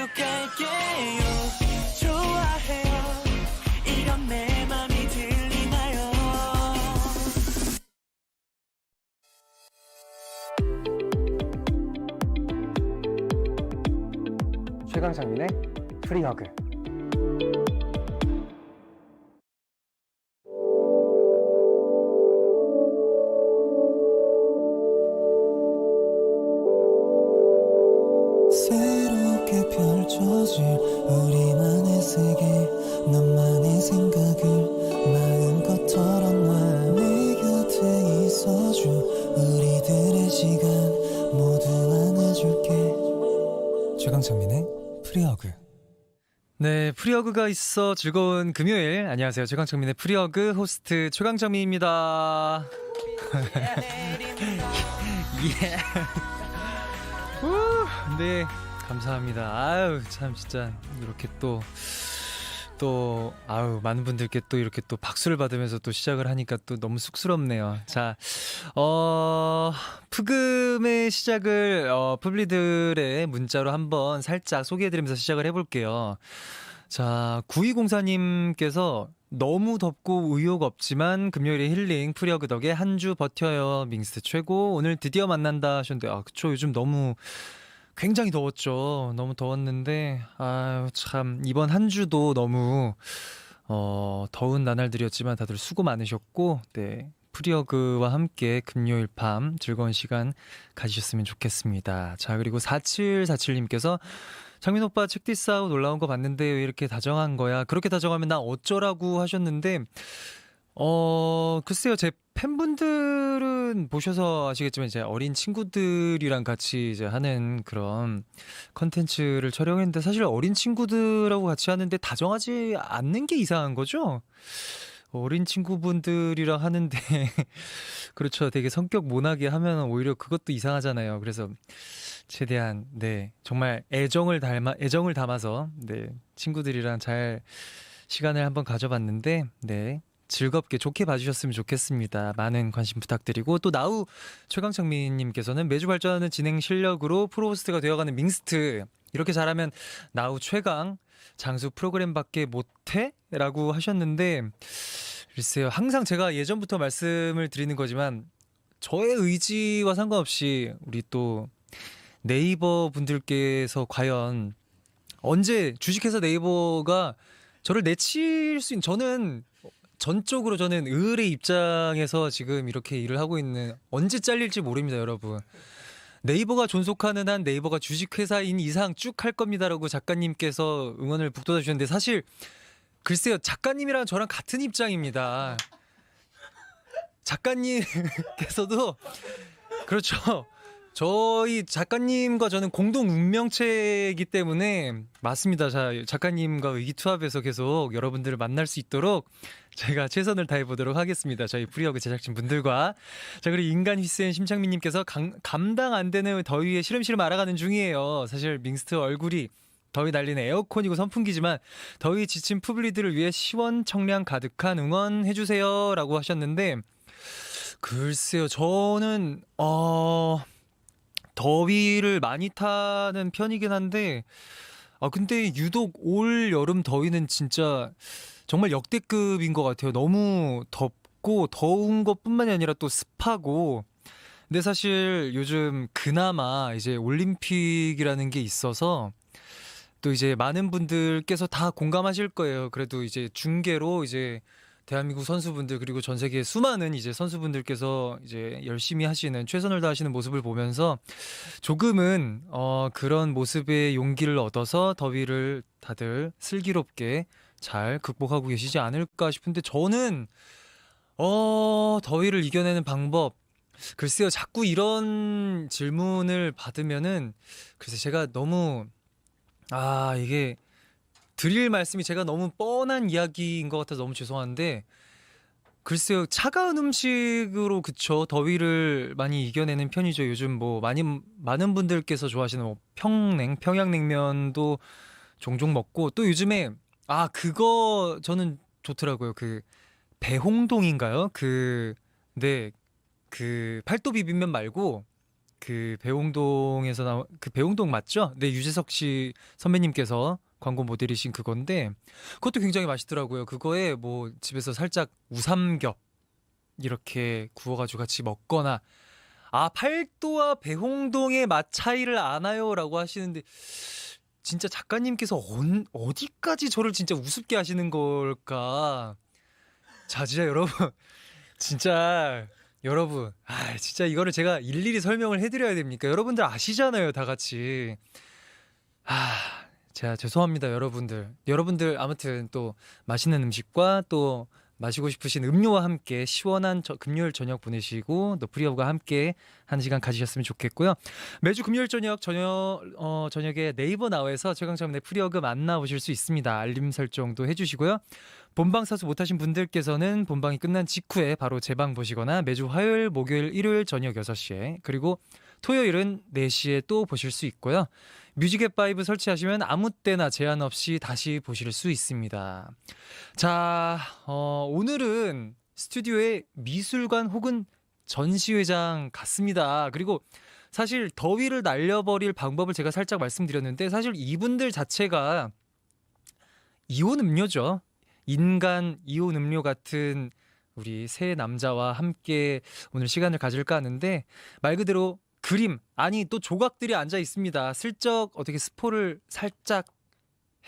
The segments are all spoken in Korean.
약속할게요. 좋아해요. 이런 내 맘이 들리나요? 최강창민의 프리허그. 새롭게 펼쳐질 우리만의 세계, 너만의 생각을 마음껏 털어놔. 내 곁에 있어줘. 우리들의 시간 모두 안아줄게. 최강창민의 프리허그. 네, 프리허그가 있어 즐거운 금요일. 안녕하세요. 최강창민의 프리허그 호스트 최강창민입니다. 예. 네, 감사합니다. 아유, 참 진짜 이렇게 많은 분들께 또 이렇게 또 박수를 받으면서 또 시작을 하니까 또 너무 쑥스럽네요. 자, 푸금의 시작을 푸블리들의 문자로 한번 살짝 소개해드리면서 시작을 해볼게요. 자, 9204님께서 너무 덥고 의욕 없지만 금요일에 힐링 프리허그 덕에 한 주 버텨요. 밍스트 최고. 오늘 드디어 만난다 하셨는데, 아, 그쵸. 요즘 너무 굉장히 더웠죠. 너무 더웠는데, 아유, 참, 이번 한 주도 너무, 더운 나날들이었지만 다들 수고 많으셨고, 네. 프리허그와 함께 금요일 밤 즐거운 시간 가지셨으면 좋겠습니다. 자, 그리고 4747님께서 창민 오빠 책디스아웃 올라온 거 봤는데 왜 이렇게 다정한 거야? 그렇게 다정하면 나 어쩌라고 하셨는데, 글쎄요. 제 팬분들은 보셔서 아시겠지만 이제 어린 친구들이랑 같이 이제 하는 그런 컨텐츠를 촬영했는데, 사실 어린 친구들하고 같이 하는데 다정하지 않는 게 이상한 거죠? 어린 친구분들이랑 하는데 그렇죠. 되게 성격 모나게 하면 오히려 그것도 이상하잖아요. 그래서 최대한 네, 정말 애정을 담아서 네, 친구들이랑 잘 시간을 한번 가져봤는데 네, 즐겁게 좋게 봐주셨으면 좋겠습니다. 많은 관심 부탁드리고, 또 나우 최강창민님께서는 매주 발전하는 진행 실력으로 프로호스트가 되어가는 밍스트, 이렇게 잘하면 나우 최강 장수 프로그램밖에 못해? 라고 하셨는데, 글쎄요. 항상 제가 예전부터 말씀을 드리는 거지만 저의 의지와 상관없이 우리 또 네이버 분들께서 과연 언제 주식회사 네이버가 저를 내칠 수 있는, 저는 전적으로 저는 을의 입장에서 지금 이렇게 일을 하고 있는, 언제 잘릴지 모릅니다, 여러분. 네이버가 존속하는 한 네이버가 주식회사인 이상 쭉 할 겁니다라고 작가님께서 응원을 북돋아 주셨는데, 사실 글쎄요, 작가님이랑 저랑 같은 입장입니다. 작가님께서도 그렇죠. 저희 작가님과 저는 공동 운명체이기 때문에 맞습니다. 자, 작가님과 의기투합해서 계속 여러분들을 만날 수 있도록 제가 최선을 다해보도록 하겠습니다. 저희 프리허그 제작진 분들과. 자, 그리고 인간 휘센 심창민님께서 감당 안 되는 더위에 시름시름 알아가는 중이에요. 사실 밍스트 얼굴이 더위 날리는 에어컨이고 선풍기지만 더위 지친 푸블리들을 위해 시원청량 가득한 응원해주세요 라고 하셨는데, 글쎄요, 저는 더위를 많이 타는 편이긴 한데, 근데 유독 올 여름 더위는 진짜 정말 역대급인 것 같아요. 너무 덥고 더운 것뿐만이 아니라 또 습하고. 근데 사실 요즘 그나마 이제 올림픽이라는 게 있어서 또 이제 많은 분들께서 다 공감하실 거예요. 그래도 이제 중계로 이제 대한민국 선수분들, 그리고 전 세계 수많은 이제 선수분들께서 이제 열심히 하시는, 최선을 다하시는 모습을 보면서 조금은 그런 모습에 용기를 얻어서 더위를 다들 슬기롭게 잘 극복하고 계시지 않을까 싶은데, 저는 더위를 이겨내는 방법, 글쎄요, 자꾸 이런 질문을 받으면은 글쎄 제가 너무 이게 드릴 말씀이 제가 너무 뻔한 이야기인 것 같아서 너무 죄송한데, 글쎄요, 차가운 음식으로, 그쵸, 더위를 많이 이겨내는 편이죠. 요즘 뭐 많은 분들께서 좋아하시는 뭐 평양냉면도 종종 먹고, 또 요즘에 그거 저는 좋더라고요. 그 배홍동인가요? 네, 그 팔도 비빔면 말고 그 배홍동에서 나온 그 배홍동 맞죠? 네, 유재석 씨 선배님께서 광고 모델이신 그건데 그것도 굉장히 맛있더라고요. 그거에 뭐 집에서 살짝 우삼겹 이렇게 구워가지고 같이 먹거나 아 팔도와 배홍동의 맛 차이를 아나요라고 하시는데 진짜 작가님께서 어디까지 저를 진짜 우습게 하시는 걸까? 자, 진짜 여러분, 진짜 여러분, 아 진짜 이거를 제가 일일이 설명을 해드려야 됩니까? 여러분들 아시잖아요, 다 같이. 아, 제가 죄송합니다, 여러분들. 여러분들 아무튼 또 맛있는 음식과 또 마시고 싶으신 음료와 함께 시원한 금요일 저녁 보내시고 또 프리허브가 함께 한 시간 가지셨으면 좋겠고요. 매주 금요일 저녁에 네이버 나우에서 최강창민의 프리허브 만나보실 수 있습니다. 알림 설정도 해주시고요. 본방 사수 못하신 분들께서는 본방이 끝난 직후에 바로 재방 보시거나 매주 화요일, 목요일, 일요일 저녁 6시에 그리고 토요일은 4시에 또 보실 수 있고요. 뮤직앱 5 설치하시면 아무 때나 제한 없이 다시 보실 수 있습니다. 자, 오늘은 스튜디오에 미술관 혹은 전시회장 같습니다. 그리고 사실 더위를 날려버릴 방법을 제가 살짝 말씀드렸는데 사실 이분들 자체가 이온 음료죠. 인간 이온 음료 같은 우리 세 남자와 함께 오늘 시간을 가질까 하는데 말 그대로 그림 아니 또 조각들이 앉아 있습니다. 슬쩍 어떻게 스포를 살짝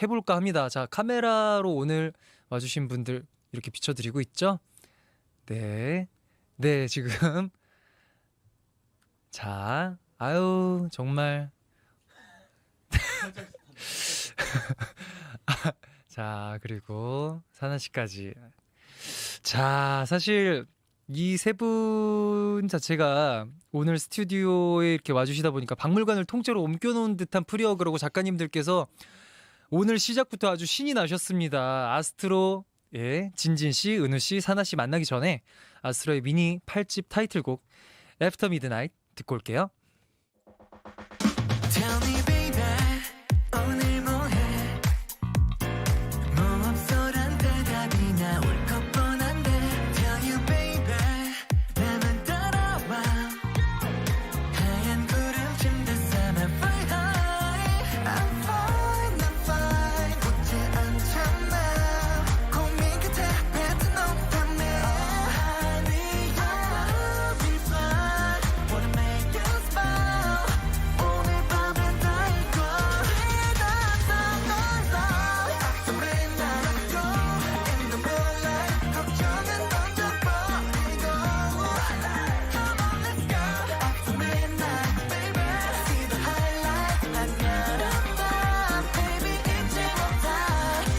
해볼까 합니다. 자, 카메라로 오늘 와주신 분들 이렇게 비춰드리고 있죠? 네, 네 지금 자, 아유 정말 자 그리고 사나 씨까지 자 사실 이 세 분 자체가 오늘 스튜디오에 이렇게 와주시다 보니까 박물관을 통째로 옮겨놓은 듯한 프리허그라고 작가님들께서 오늘 시작부터 아주 신이 나셨습니다. 아스트로 예, 진진 씨, 은우 씨, 사나 씨 만나기 전에 아스트로의 미니 8집 타이틀곡 After Midnight 듣고 올게요. Tell me baby 오늘 뭐해 뭐 없어란 대답이 나올 것 뻔한데 Tell you baby 나만 따라와 하얀 구름 침대 삼아 fly high I'm fine 웃지 않잖아 고민 끝에 뱉은 없다며 Honey I'll be fine Wanna make you smile 오늘 밤엔 다 잊고 After midnight go in the moonlight 걱정은 던져버리고 Come on let's go After midnight baby See the highlight 한여름 밤 baby 잊지 못해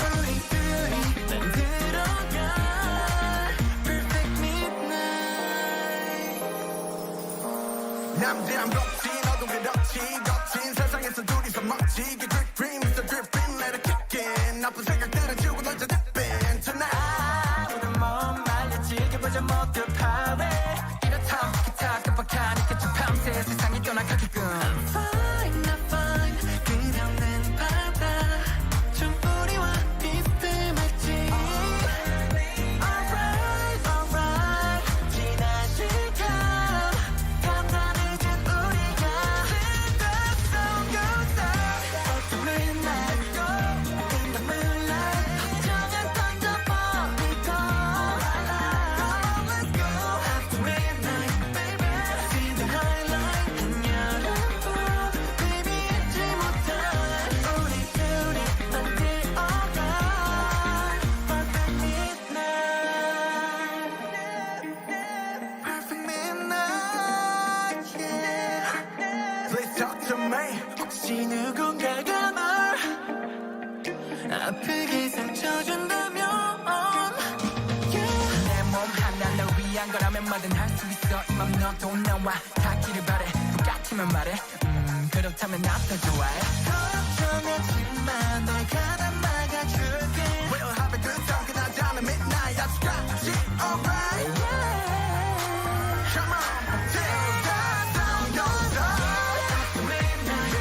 우리 둘이 만들어가 Perfect midnight 남들은 덥지 너도 그렇지 거친 세상에서 둘이서 멋지게 Drip dream is a drip dream let it kick in 나쁜 생각들은 지우고 던져 dip in tonight 우린 몸 말려 즐겨보자 모두 파래 이렇다 기타 깜빡하니까 좀 밤새 세상이 떠나가게끔 I'm fine not fine 그려낸 바다 좀 우리와 비스듬했지 Alright alright 지난 시간 간단해진 우리가 That song goes out After midnight go in the moonlight 걱정은 던져버리고 Let's go After midnight baby See the highlight 한여름 밤 baby 잊지 못해 우리 둘이 만들어가 Perfect midnight Perfect midnight yeah Please talk to me 혹시 누군가가 널 아프게 상처 준다면 내 몸 하나 널 위한 거라면 뭐든 할 수 있어 이 맘 너도 나와 닿기를 바래 똑같으면 말해 그렇다면 나 더 좋아해 걱정하지마 널 가다 막아줄게 We'll have a good time 그날 down at midnight I'll scratch it alright Come on till the sun goes up midnight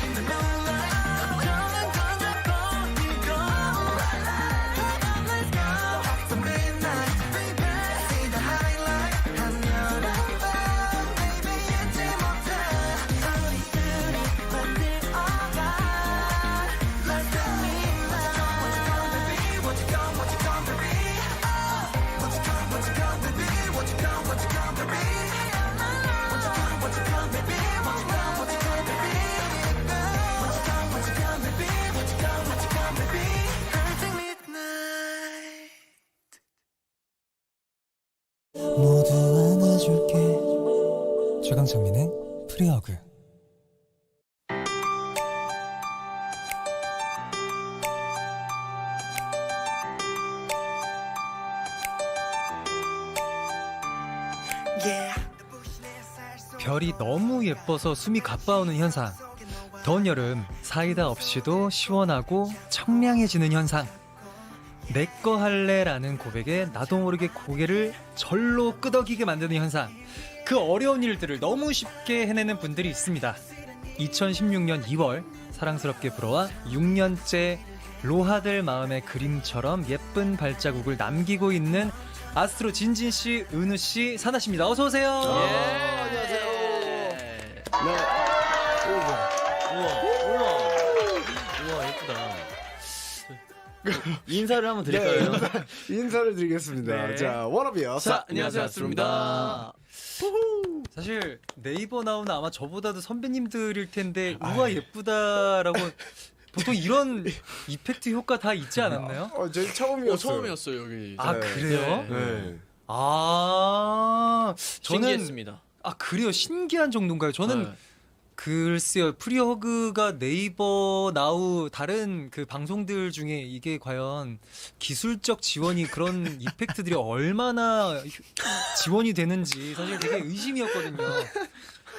in the moonlight 걱정은 던져버리고 Let's go after midnight baby See the highlight 한여름 밤 baby 잊지 못해 모두 안아줄게. 최강창민의 프리허그. 별이 너무 예뻐서 숨이 가빠오는 현상. 더운 여름 사이다 없이도 시원하고 청량해지는 현상. 내꺼 할래라는 고백에 나도 모르게 고개를 절로 끄덕이게 만드는 현상. 그 어려운 일들을 너무 쉽게 해내는 분들이 있습니다. 2016년 2월 사랑스럽게 불어와 6년째 로하들 마음의 그림처럼 예쁜 발자국을 남기고 있는 아스트로 진진씨, 은우씨, 사나씨입니다. 어서오세요. 안녕하세요. 네. 우와 예쁘다. 인사를 한번 드릴까요? 인사를 드리겠습니다. 네. 자, 워너비요. 자, 안녕하세요, 아스트로입니다. 사실 네이버 나오는 아마 저보다도 선배님들일 텐데 우와 예쁘다라고 보통 이런 이펙트 효과 다 있지 않았나요? 저희 처음이었어요. 처음이었어요 여기. 아 네. 그래요? 네. 아 저는 신기했습니다. 아 그래요? 신기한 정도인가요? 저는 네. 글쎄요, 프리허그가 네이버 나우 다른 그 방송들 중에 이게 과연 기술적 지원이 그런 이펙트들이 얼마나 지원이 되는지 사실 되게 의심이었거든요.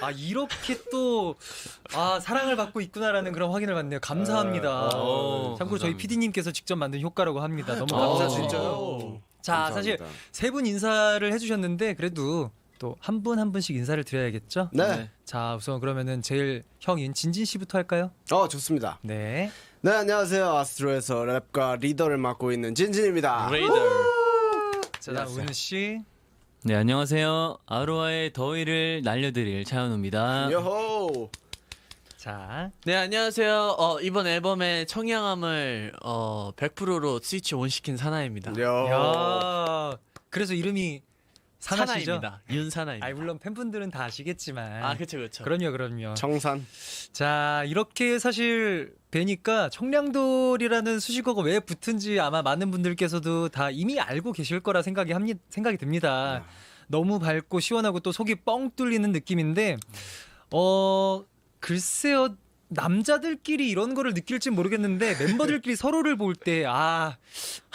아 이렇게 또 사랑을 받고 있구나라는 그런 확인을 받네요. 감사합니다. 참고로 저희 PD님께서 직접 만든 효과라고 합니다. 너무 감사드립니다. 진짜요? 자, 감사합니다. 사실 세 분 인사를 해주셨는데 그래도 또 한 분 한 분씩 인사를 드려야겠죠? 네. 자, 우선 그러면은 제일 형인 진진 씨부터 할까요? 좋습니다. 네. 네, 안녕하세요. 아스트로에서 랩과 리더를 맡고 있는 진진입니다. 레이더. 자, 다음 은우 씨. 네 안녕하세요. 아로하의 더위를 날려드릴 차현우입니다. 요호. 자, 네 안녕하세요. 이번 앨범의 청량함을 100%로 스위치 온 시킨 사나입니다. 야, 그래서 이름이 사나시죠? 사나입니다. 윤사나입니다. 물론 팬분들은 다 아시겠지만. 그렇죠 그렇죠. 그럼요. 청산. 자, 이렇게 사실 뵈니까 청량돌이라는 수식어가 왜 붙은지 아마 많은 분들께서도 다 이미 알고 계실 거라 생각이 듭니다. 너무 밝고 시원하고 또 속이 뻥 뚫리는 느낌인데, 글쎄요, 남자들끼리 이런 거를 느낄진 모르겠는데 멤버들끼리 서로를 볼 때,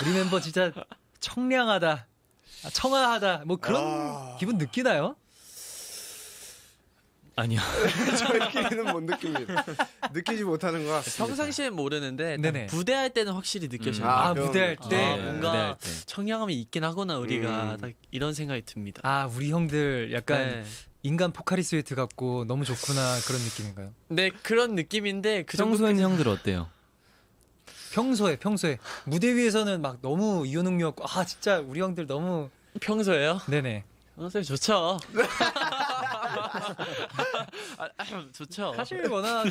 우리 멤버 진짜 청량하다, 청아하다, 뭐 그런 기분 느끼나요? 아니요. 저희끼리는 못 느낍니다. 느끼지 못하는 것 같습니다. 평상시엔 모르는데 네네. 무대할 때는 확실히 느껴져요. 무대할 때. 뭔가 무대할 때. 청량함이 있긴 하구나 우리가 딱 이런 생각이 듭니다. 우리 형들 약간 네. 인간 포카리 스웨트 같고 너무 좋구나 그런 느낌인가요? 네 그런 느낌인데 그 정도 평소엔 형들 어때요? 평소에 무대 위에서는 막 너무 이효능력 진짜 우리 형들 너무 평소에요? 네네. 평소에 좋죠. 좋죠. 사실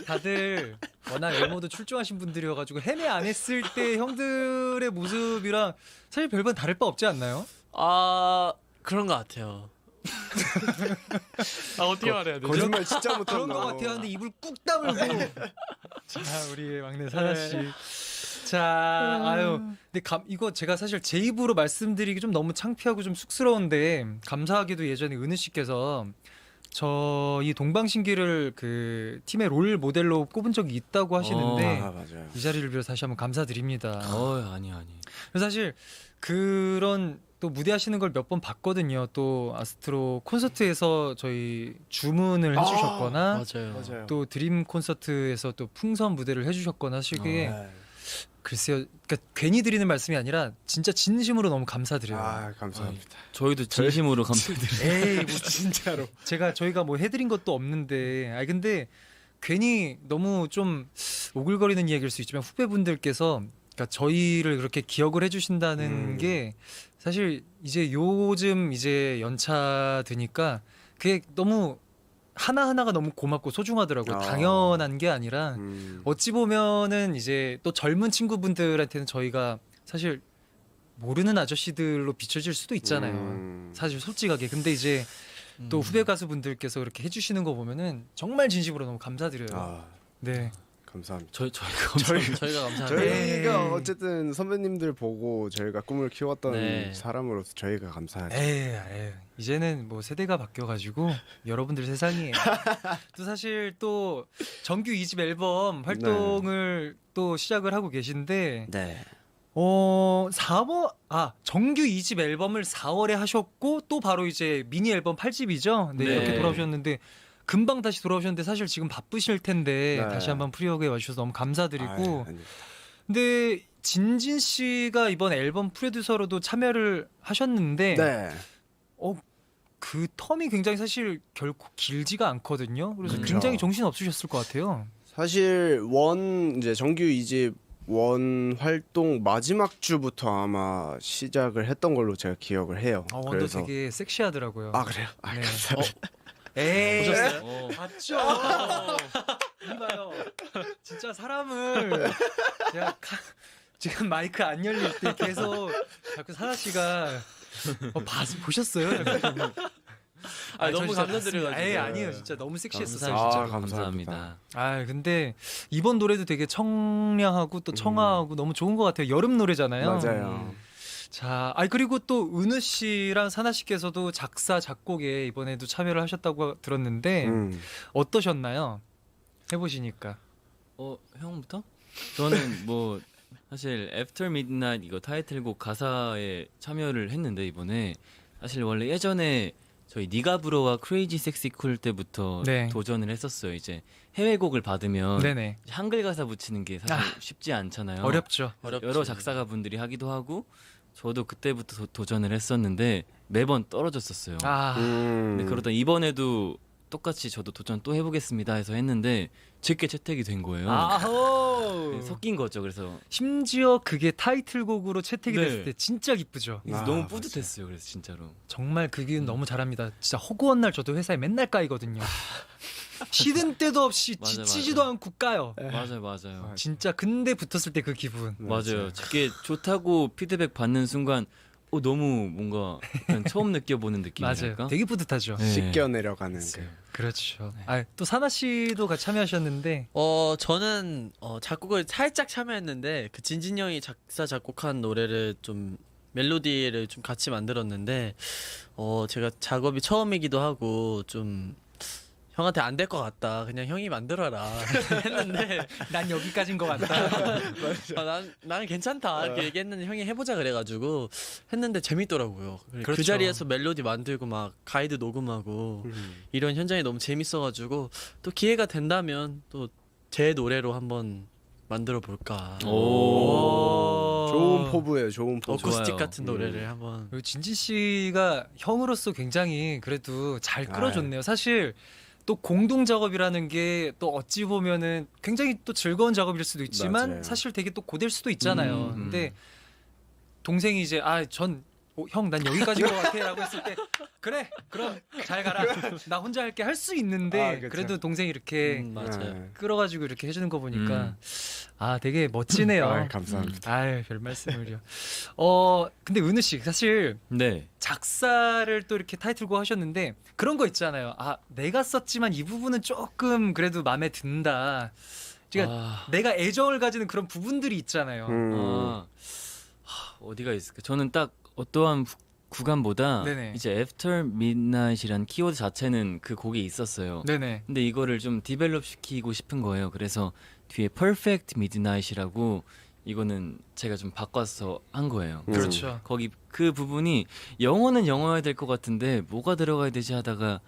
다들 워낙 외모도 출중하신 분들이어가지고 헤매 안 했을 때 형들의 모습이랑 사실 별반 다를 바 없지 않나요? 그런 것 같아요. 어떻게 말해야 되죠? 거짓말 진짜 못한다. 그런 것 같아요. 근데 입을 꾹 다물고 자 우리 막내 사나 씨. 자 근데 이거 제가 사실 제 입으로 말씀드리기 좀 너무 창피하고 좀 쑥스러운데 감사하게도 예전에 은우 씨께서 저희 동방신기를 그 팀의 롤 모델로 꼽은 적이 있다고 하시는데 맞아요. 이 자리를 빌어 다시 한번 감사드립니다. 아니. 그래서 사실 그런 또 무대하시는 걸 몇 번 봤거든요. 또 아스트로 콘서트에서 저희 주문을 해주셨거나 맞아요. 또 드림 콘서트에서 또 풍선 무대를 해주셨거나 하시기에 글쎄요, 그러니까 괜히 드리는 말씀이 아니라 진짜 진심으로 너무 감사드려요. 감사합니다. 저희도 진심으로 감사드려요. 에이, 뭐 진짜로. 저희가 뭐 해드린 것도 없는데, 근데 괜히 너무 좀 오글거리는 이야기일 수 있지만 후배분들께서 그러니까 저희를 그렇게 기억을 해주신다는 게 사실 이제 요즘 이제 연차 드니까 그게 너무 하나하나가 너무 고맙고 소중하더라고요. 당연한 게 아니라 어찌 보면은 이제 또 젊은 친구분들한테는 저희가 사실 모르는 아저씨들로 비춰질 수도 있잖아요. 사실 솔직하게. 근데 이제 또 후배 가수분들께서 그렇게 해주시는 거 보면은 정말 진심으로 너무 감사드려요. 네. 감사합니다. 저희가 감사합니다. 저희가 어쨌든 선배님들 보고 저희가 꿈을 키웠던 네. 사람으로서 저희가 감사하죠. 에이, 이제는 뭐 세대가 바뀌어가지고 여러분들 세상이에요. 또 사실 또 정규 2집 앨범 활동을 또 시작을 하고 계신데 네. 4월 정규 2집 앨범을 4월에 하셨고 또 바로 이제 미니 앨범 8집이죠. 네, 네. 이렇게 돌아오셨는데 금방 다시 돌아오셨는데 사실 지금 바쁘실 텐데 네. 다시 한번 프리허그에 와주셔서 너무 감사드리고 아닙니다. 근데 진진 씨가 이번 앨범 프로듀서로도 참여를 하셨는데 네. 그 텀이 굉장히 사실 결코 길지가 않거든요. 그래서 그쵸. 굉장히 정신 없으셨을 것 같아요. 사실 이제 정규 2집 원 활동 마지막 주부터 아마 시작을 했던 걸로 제가 기억을 해요. 원도 되게 섹시하더라고요. 아 그래요? 네. 감사합니다. 에이, 어. 봤죠. 이봐요. 진짜 사람을 제가 지금 마이크 안 열릴 때 계속 자꾸 사나 씨가 보셨어요? 너무 감사드려가지고. 에이, 아니에요. 진짜 너무 섹시했었어요. 감사합니다. 진짜. 감사합니다. 근데 이번 노래도 되게 청량하고 또 청아하고 너무 좋은 것 같아요. 여름 노래잖아요. 맞아요. 자, 그리고 또 은우 씨랑 사나 씨께서도 작사 작곡에 이번에도 참여를 하셨다고 들었는데 어떠셨나요? 해보시니까. 형부터? 저는 뭐 사실 After Midnight 이거 타이틀곡 가사에 참여를 했는데 이번에 사실 원래 예전에 저희 니가 불어와 크레이지 섹시 쿨 때부터 네. 도전을 했었어요. 이제 해외곡을 받으면 네네. 한글 가사 붙이는 게 사실 쉽지 않잖아요. 어렵죠. 여러 작사가 분들이 하기도 하고 저도 그때부터 도전을 했었는데 매번 떨어졌었어요. 근데 그러다 이번에도 똑같이 저도 도전 또 해보겠습니다 해서 했는데 제게 채택이 된 거예요. 아호. 섞인 거죠. 그래서 심지어 그게 타이틀곡으로 채택이 네. 됐을 때 진짜 기쁘죠. 너무 맞아요. 뿌듯했어요. 그래서 진짜로. 정말 그 기운 너무 잘합니다. 진짜 허구한 날 저도 회사에 맨날 까이거든요. 쉬는 때도 없이 맞아, 지치지도 맞아. 않고 까요. 맞아요. 진짜 근데 붙었을 때 그 기분. 맞아요. 제게 좋다고 피드백 받는 순간 너무 뭔가 약간 처음 느껴보는 맞아요. 느낌이랄까? 되게 뿌듯하죠. 네. 씻겨 내려가는 그. 그렇죠. 또 사나 씨도 같이 참여하셨는데 저는 작곡을 살짝 참여했는데 그 진진 형이 작사 작곡한 노래를 좀 멜로디를 좀 같이 만들었는데 제가 작업이 처음이기도 하고 좀 형한테 안 될 것 같다. 그냥 형이 만들어라 했는데 난 여기까지인 것 같다. 나는 괜찮다 이렇게 얘기했는데 형이 해보자 그래가지고 했는데 재밌더라고요. 그 그렇죠. 자리에서 멜로디 만들고 막 가이드 녹음하고 이런 현장이 너무 재밌어가지고 또 기회가 된다면 또 제 노래로 한번 만들어 볼까. 좋은 포부예요. 좋은 포부. 어쿠스틱 좋아요. 같은 노래를 한번. 그리고 진지 씨가 형으로서 굉장히 그래도 잘 끌어줬네요. 사실 또 공동 작업이라는 게 또 어찌 보면은 굉장히 또 즐거운 작업일 수도 있지만 맞아요. 사실 되게 또 고될 수도 있잖아요. 근데 동생이 이제 형 난 여기까지인 것 같아라고 했을 때 그래 그럼 잘 가라 나 혼자 할게 할 수 있는데 그쵸. 그래도 동생이 이렇게 맞아요. 네. 끌어가지고 이렇게 해주는 거 보니까 되게 멋지네요. 감사합니다. 별 말씀을요. 근데 은우 씨 사실 네. 작사를 또 이렇게 타이틀곡 하셨는데 그런 거 있잖아요. 내가 썼지만 이 부분은 조금 그래도 마음에 든다. 그러니까 내가 애정을 가지는 그런 부분들이 있잖아요. 어디가 있을까? 저는 딱 어떠한 구간보다 네네. 이제 After Midnight이란 키워드 자체는 그 곡에 있었어요. 네네. 근데 이거를 좀 디벨롭 시키고 싶은 거예요. 그래서 뒤에 Perfect Midnight이라고 이거는 제가 좀 바꿔서 한 거예요. 그렇죠. 거기 그 부분이 영어는 영어여야 될 것 같은데 뭐가 들어가야 되지 하다가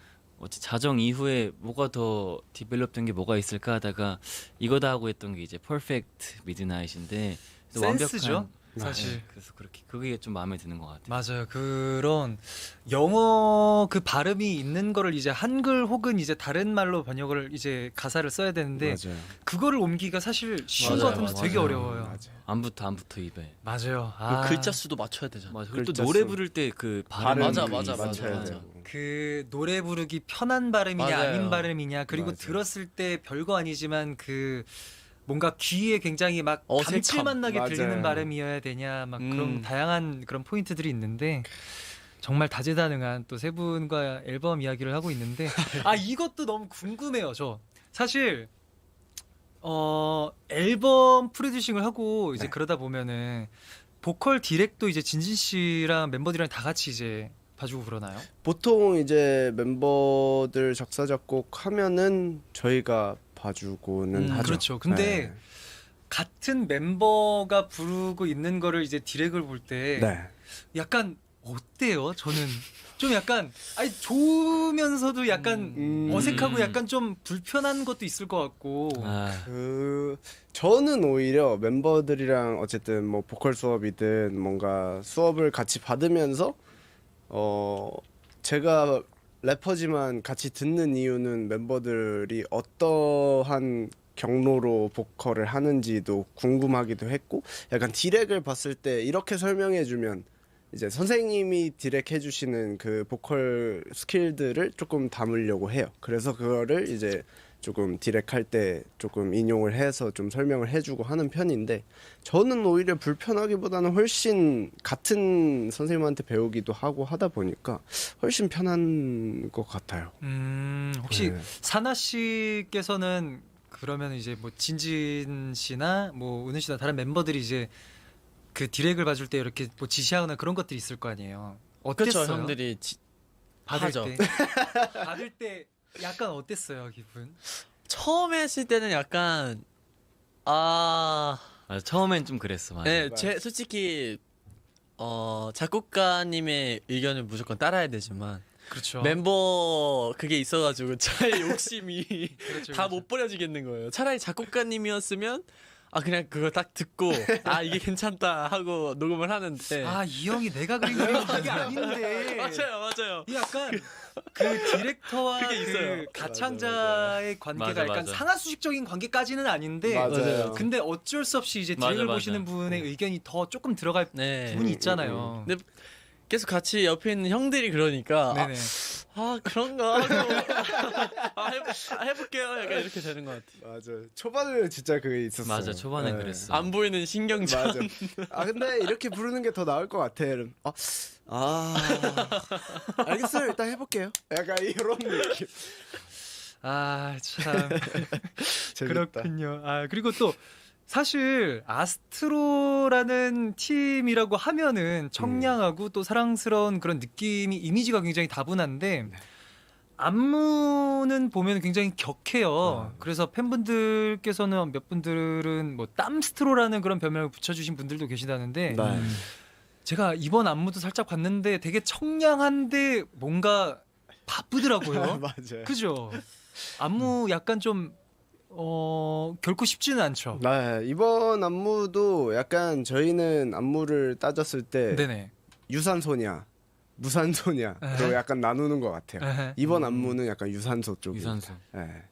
자정 이후에 뭐가 더 디벨롭된 게 뭐가 있을까 하다가 이거다 하고 했던 게 이제 Perfect Midnight인데 센스죠. 사실 그래서 그게 좀 마음에 드는 것 같아요. 맞아요. 그런 영어 그 발음이 있는 거를 이제 한글 혹은 이제 다른 말로 번역을 이제 가사를 써야 되는데 맞아요. 그거를 옮기기가 사실 쉬운 맞아요, 것 같으면서 되게 맞아요. 어려워요. 안 붙어 입에. 맞아요. 그 글자 수도 맞춰야 되잖아. 맞아. 그리고 또 글자 노래 수. 부를 때 그 발음 발음 맞아. 맞춰야 맞아. 되고. 그 노래 부르기 편한 발음이냐 맞아요. 아닌 발음이냐 그리고 맞아요. 들었을 때 별거 아니지만 그 뭔가 귀에 굉장히 막 어색함. 감칠맛 나게 들리는 맞아요. 발음이어야 되냐 막 그런 다양한 그런 포인트들이 있는데 정말 다재다능한 또 세 분과 앨범 이야기를 하고 있는데 이것도 너무 궁금해요. 저 사실 앨범 프로듀싱을 하고 이제 네. 그러다 보면은 보컬 디렉도 이제 진진 씨랑 멤버들이랑 다 같이 이제 봐주고 그러나요? 보통 이제 멤버들 작사 작곡 하면은 저희가 봐주고는 하죠. 그렇죠. 근데 네. 같은 멤버가 부르고 있는 거를 이제 디렉을 볼 때 네. 약간 어때요? 저는 좀 약간 아니 좋으면서도 약간 어색하고 약간 좀 불편한 것도 있을 것 같고. 저는 오히려 멤버들이랑 어쨌든 뭐 보컬 수업이든 뭔가 수업을 같이 받으면서 제가 래퍼지만 같이 듣는 이유는 멤버들이 어떠한 경로로 보컬을 하는지도 궁금하기도 했고, 약간 디렉을 봤을 때 이렇게 설명해주면 이제 선생님이 디렉해 주시는 그 보컬 스킬들을 조금 담으려고 해요. 그래서 그거를 이제 조금 디렉할 때 조금 인용을 해서 좀 설명을 해주고 하는 편인데, 저는 오히려 불편하기보다는 훨씬 같은 선생님한테 배우기도 하고 하다 보니까 훨씬 편한 것 같아요. 혹시 네. 사나 씨께서는 그러면 이제 뭐 진진 씨나 뭐 은우 씨나 다른 멤버들이 이제 그 디렉을 봐줄 때 이렇게 뭐 지시하거나 그런 것들이 있을 거 아니에요. 어땠어요? 그렇죠. 형들이 받을 하죠. 때 받을 때 약간 어땠어요 기분? 처음에 했을 때는 약간 맞아, 처음엔 좀 그랬어. 맞아. 네, 제 솔직히 작곡가님의 의견을 무조건 따라야 되지만 그렇죠. 멤버 그게 있어가지고 저의 욕심이 그렇죠, 다 그렇죠. 못 버려지겠는 거예요. 차라리 작곡가님이었으면 그냥 그거 딱 듣고 이게 괜찮다 하고 녹음을 하는데 아 이 형이 내가 그린 그게 아닌데. 맞아요. 이 약간 그 디렉터와 그게 있어요. 그 가창자의 관계가 맞아, 약간 맞아. 상하수직적인 관계까지는 아닌데 맞아요. 근데 어쩔 수 없이 이제 맞아, 디렉을 맞아. 보시는 분의 의견이 더 조금 들어갈 네. 부분이 있잖아요. 근데 계속 같이 옆에 있는 형들이 그러니까 네네. 그런가 하고 해볼게요. 약간 이렇게 되는 것 같아요. 맞아요. 초반에는 진짜 그게 있었어요. 맞아, 초반엔 네. 그랬어. 안 보이는 신경전. 맞아. 근데 이렇게 부르는 게 더 나을 것 같아. 이러면, 알겠어요. 일단 해볼게요. 약간 이런 느낌. 아 참 재밌다. 그렇군요. 그리고 또 사실 아스트로라는 팀이라고 하면은 청량하고 또 사랑스러운 그런 느낌이 이미지가 굉장히 다분한데 안무는 보면 굉장히 격해요. 그래서 팬분들께서는 몇 분들은 뭐 땀스트로라는 그런 별명을 붙여주신 분들도 계시다는데 네. 제가 이번 안무도 살짝 봤는데 되게 청량한데 뭔가 바쁘더라고요. 맞아요. 그죠? 안무 약간 좀 결코 쉽지는 않죠. 네, 이번 안무도 약간 저희는 안무를 따졌을 때 네네. 유산소냐, 무산소냐, 로 약간 나누는 것 같아요. 에헤. 이번 안무는 약간 유산소 쪽. 유산소. 네.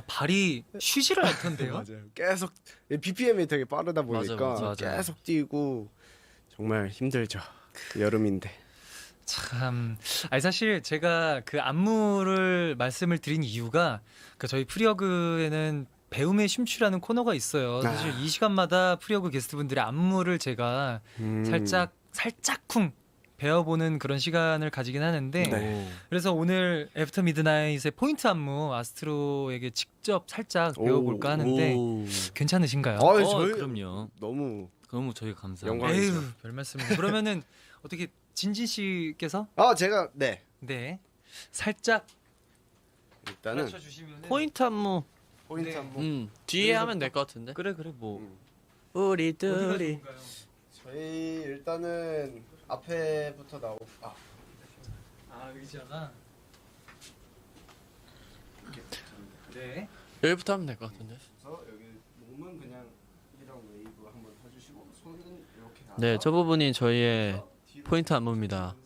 발이 쉬지를 않던데요? 맞아요. 계속 BPM이 되게 빠르다 보니까 맞아. 계속 뛰고 정말 힘들죠. 여름인데. 참. 사실 제가 그 안무를 말씀을 드린 이유가 그 저희 프리어그에는 배움의 심취라는 코너가 있어요. 사실 이 시간마다 프리어그 게스트분들의 안무를 제가 살짝쿵 배워보는 그런 시간을 가지긴 하는데 네. 그래서 오늘 애프터 미드나잇의 포인트 안무 아스트로에게 직접 살짝 배워볼까 하는데 괜찮으신가요? 저희 그럼요. 너무 저희가 감사합니다. 영광이죠. 에휴, 별 말씀을. 그러면은 어떻게 진진 씨께서 제가 네 살짝 일단은 주시면 포인트 안무 포인트 네. 한번. 뒤에 하면 될 것 같은데. 그래 뭐 우리 둘이 저희 일단은 앞에부터 나오고 의자가 네. 여기부터 하면 될 것 같은데. 그래서 여기 몸은 그냥 이런 웨이브 한번 해주시고 손은 이렇게 네, 저 부분이 저희의 포인트 안무입니다.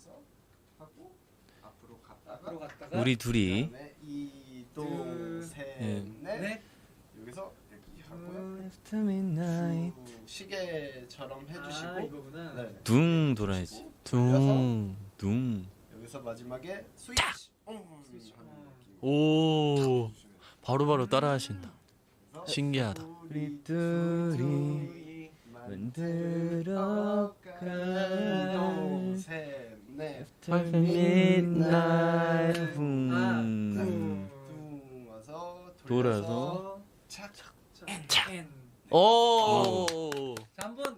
하고 앞으로 갔다가 앞으로 갔다가 우리 둘이 그다음에 둘, 이동셋넷 네. 여기서 이렇게 하고요. midnight 시계처럼 해주시고 이거구나. 네. 둥 돌아야지. 둥. 둥. 여기서 마지막에 스위치 하는 느낌. 오. 바로바로 따라하신다. 신기하다. 우리 둘이 만들어 이동셋넷 midnight 둥 와서 돌아서 착 오. 자, 한번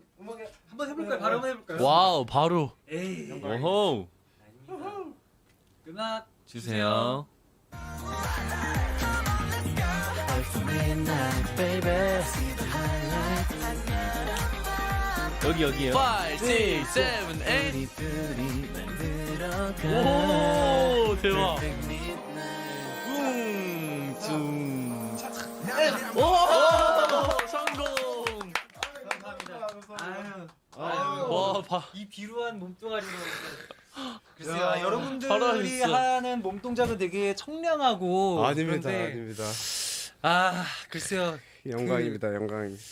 해볼까요? 바로 한번 해볼까요? 와우, 바로. 에이, 오호 음악 주세요. 여기에요. 5, 6, 7, 8. 오, 대박. 오, 성공. 와, 이 비루한 몸뚱아리로. 글쎄요, 야, 여러분들이 잘하셨어. 하는 몸동작은 되게 청량하고 아닙니다, 그런데 아닙니다. 글쎄요. 영광입니다, 영광입니다.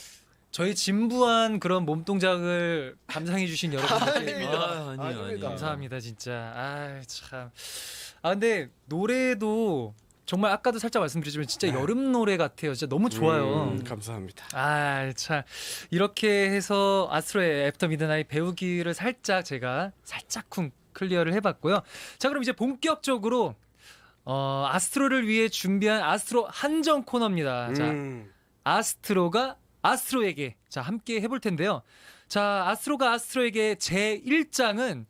저희 진부한 그런 몸동작을 감상해주신 여러분들께 아니요. 감사합니다, 진짜. 참. 근데 노래도 정말 아까도 살짝 말씀드렸지만 진짜 여름 노래 같아요. 진짜 너무 좋아요. 감사합니다. 참. 이렇게 해서 아스트로의 애프터 미드나잇 배우기를 제가 살짝쿵 클리어를 해봤고요. 자, 그럼 이제 본격적으로 아스트로를 위해 준비한 아스트로 한정 코너입니다. 자, 아스트로가 아스트로에게 함께 해볼 텐데요. 자, 아스트로가 아스트로에게 제 1장은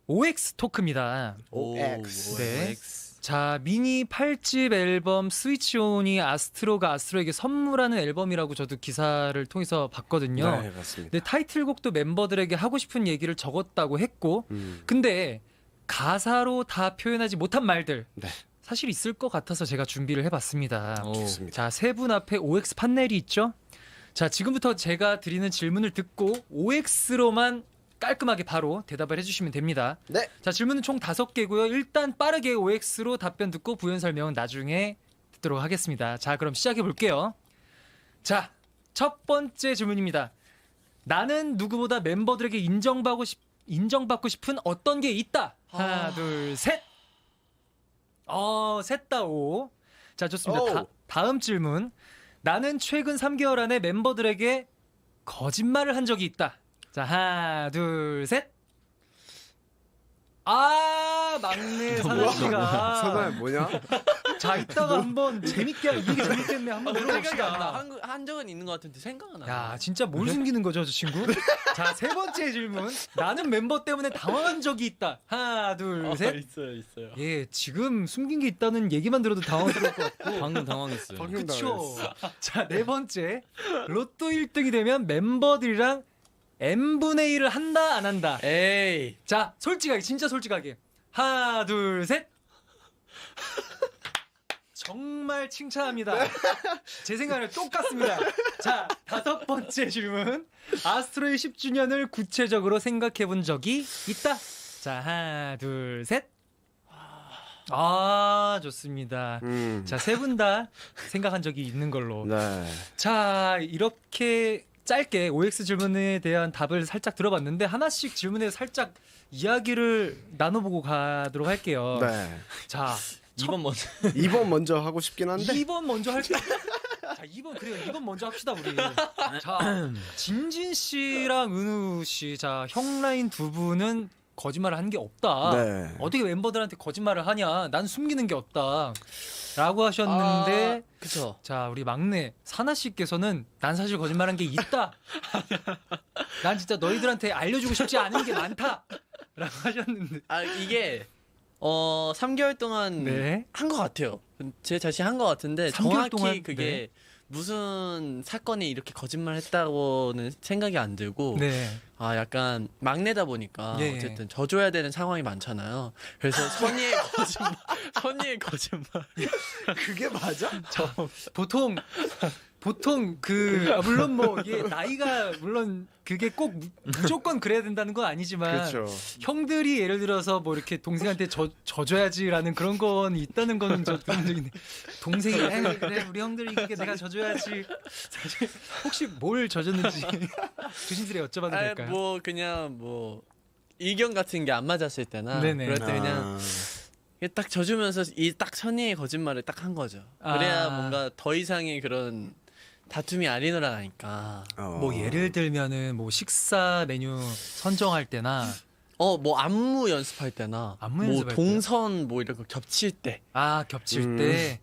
OX 토크입니다. OX. 네. 자, 미니 8집 앨범 스위치온이 아스트로가 아스트로에게 선물하는 앨범이라고 저도 기사를 통해서 봤거든요. 네, 맞습니다. 근데 타이틀곡도 멤버들에게 하고 싶은 얘기를 적었다고 했고, 근데 가사로 다 표현하지 못한 말들 네. 사실 있을 것 같아서 제가 준비를 해봤습니다. 좋습니다. 자, 세 분 앞에 OX 판넬이 있죠? 자, 지금부터 제가 드리는 질문을 듣고 OX로만 깔끔하게 바로 대답을 해주시면 됩니다. 네. 자, 질문은 총 5개고요. 일단 빠르게 OX로 답변 듣고 부연 설명은 나중에 듣도록 하겠습니다. 자, 그럼 시작해 볼게요. 자, 첫 번째 질문입니다. 나는 누구보다 멤버들에게 인정받고 싶은 어떤 게 있다. 하나, 둘, 셋. 셋 다 O. 자, 좋습니다. 다음 질문. 나는 최근 3개월 안에 멤버들에게 거짓말을 한 적이 있다. 자, 하나, 둘, 셋. 막내 사나 씨가. 선아야 뭐냐? 자, 이따가 한번 재밌게 이게 재밌겠네. 한번 생각이 안 들어봅시다. 나. 한 적은 있는 것 같은데 생각은 안 나. 야, 진짜 뭘 숨기는 거죠, 저 친구? 자, 세 번째 질문. 나는 멤버 때문에 당황한 적이 있다. 하나, 둘, 셋. 있어요. 예, 지금 숨긴 게 있다는 얘기만 들어도 당황스러울 것 같고. 방금 당황했어요. 그쵸. 자, 네 번째. 로또 1등이 되면 멤버들이랑 n분의 1을 한다, 안 한다. 에이. 자, 솔직하게, 진짜 솔직하게. 하나, 둘, 셋. 정말 칭찬합니다. 제 생각은 똑같습니다. 자, 5번째 질문. 아스트로의 10주년을 구체적으로 생각해 본 적이 있다. 자, 하나, 둘, 셋. 좋습니다. 자, 세 분 다 생각한 적이 있는 걸로. 네. 자, 이렇게 짧게 OX 질문에 대한 답을 살짝 들어봤는데 하나씩 질문에 살짝 이야기를 나눠보고 가도록 할게요. 네. 자, 2번 먼저. 2번 먼저 하고 싶긴 한데. 2번 먼저 할게요. 자, 2번 그래요. 2번 먼저 합시다, 우리. 자, 진진 씨랑 은우 씨, 자, 형 라인 두 분은 거짓말을 한 게 없다. 네. 어떻게 멤버들한테 거짓말을 하냐? 난 숨기는 게 없다. 라고 하셨는데 그쵸. 자, 우리 막내 사나 씨께서는 난 사실 거짓말한 게 있다. 난 진짜 너희들한테 알려주고 싶지 않은 게 많다. 라고 하셨는데. 이게 3개월 동안 네. 한 것 같아요. 제 자신 한 것 같은데 3개월 정확히 동안? 그게 네. 무슨 사건이 이렇게 거짓말했다고는 생각이 안 들고 네. 약간 막내다 보니까 예. 어쨌든 져줘야 되는 상황이 많잖아요. 그래서 선의의 거짓말. 그게 맞아? 보통 물론 뭐 이게 나이가 물론 그게 꼭 무조건 그래야 된다는 건 아니지만 그렇죠. 형들이 예를 들어서 뭐 이렇게 동생한테 져줘야지라는 그런 건 있다는 거는 저 들은 적이 있는데 동생이 그래 우리 형들이 이게 내가 져줘야지. 사실 혹시 뭘 져줬는지 조심스레 여쭤봐도 될까요? 뭐 그냥 뭐 의견 같은 게 안 맞았을 때나 네네. 그럴 때 그냥 딱 져주면서 이 딱 선의의 거짓말을 딱 한 거죠. 그래야 뭔가 더 이상의 그런 다툼이 안 일어나니까. 뭐 예를 들면은 뭐 식사 메뉴 선정할 때나 뭐 안무 연습할 때나 안무 뭐 연습할 동선 뭐 이런 거 겹칠 때. 겹칠 때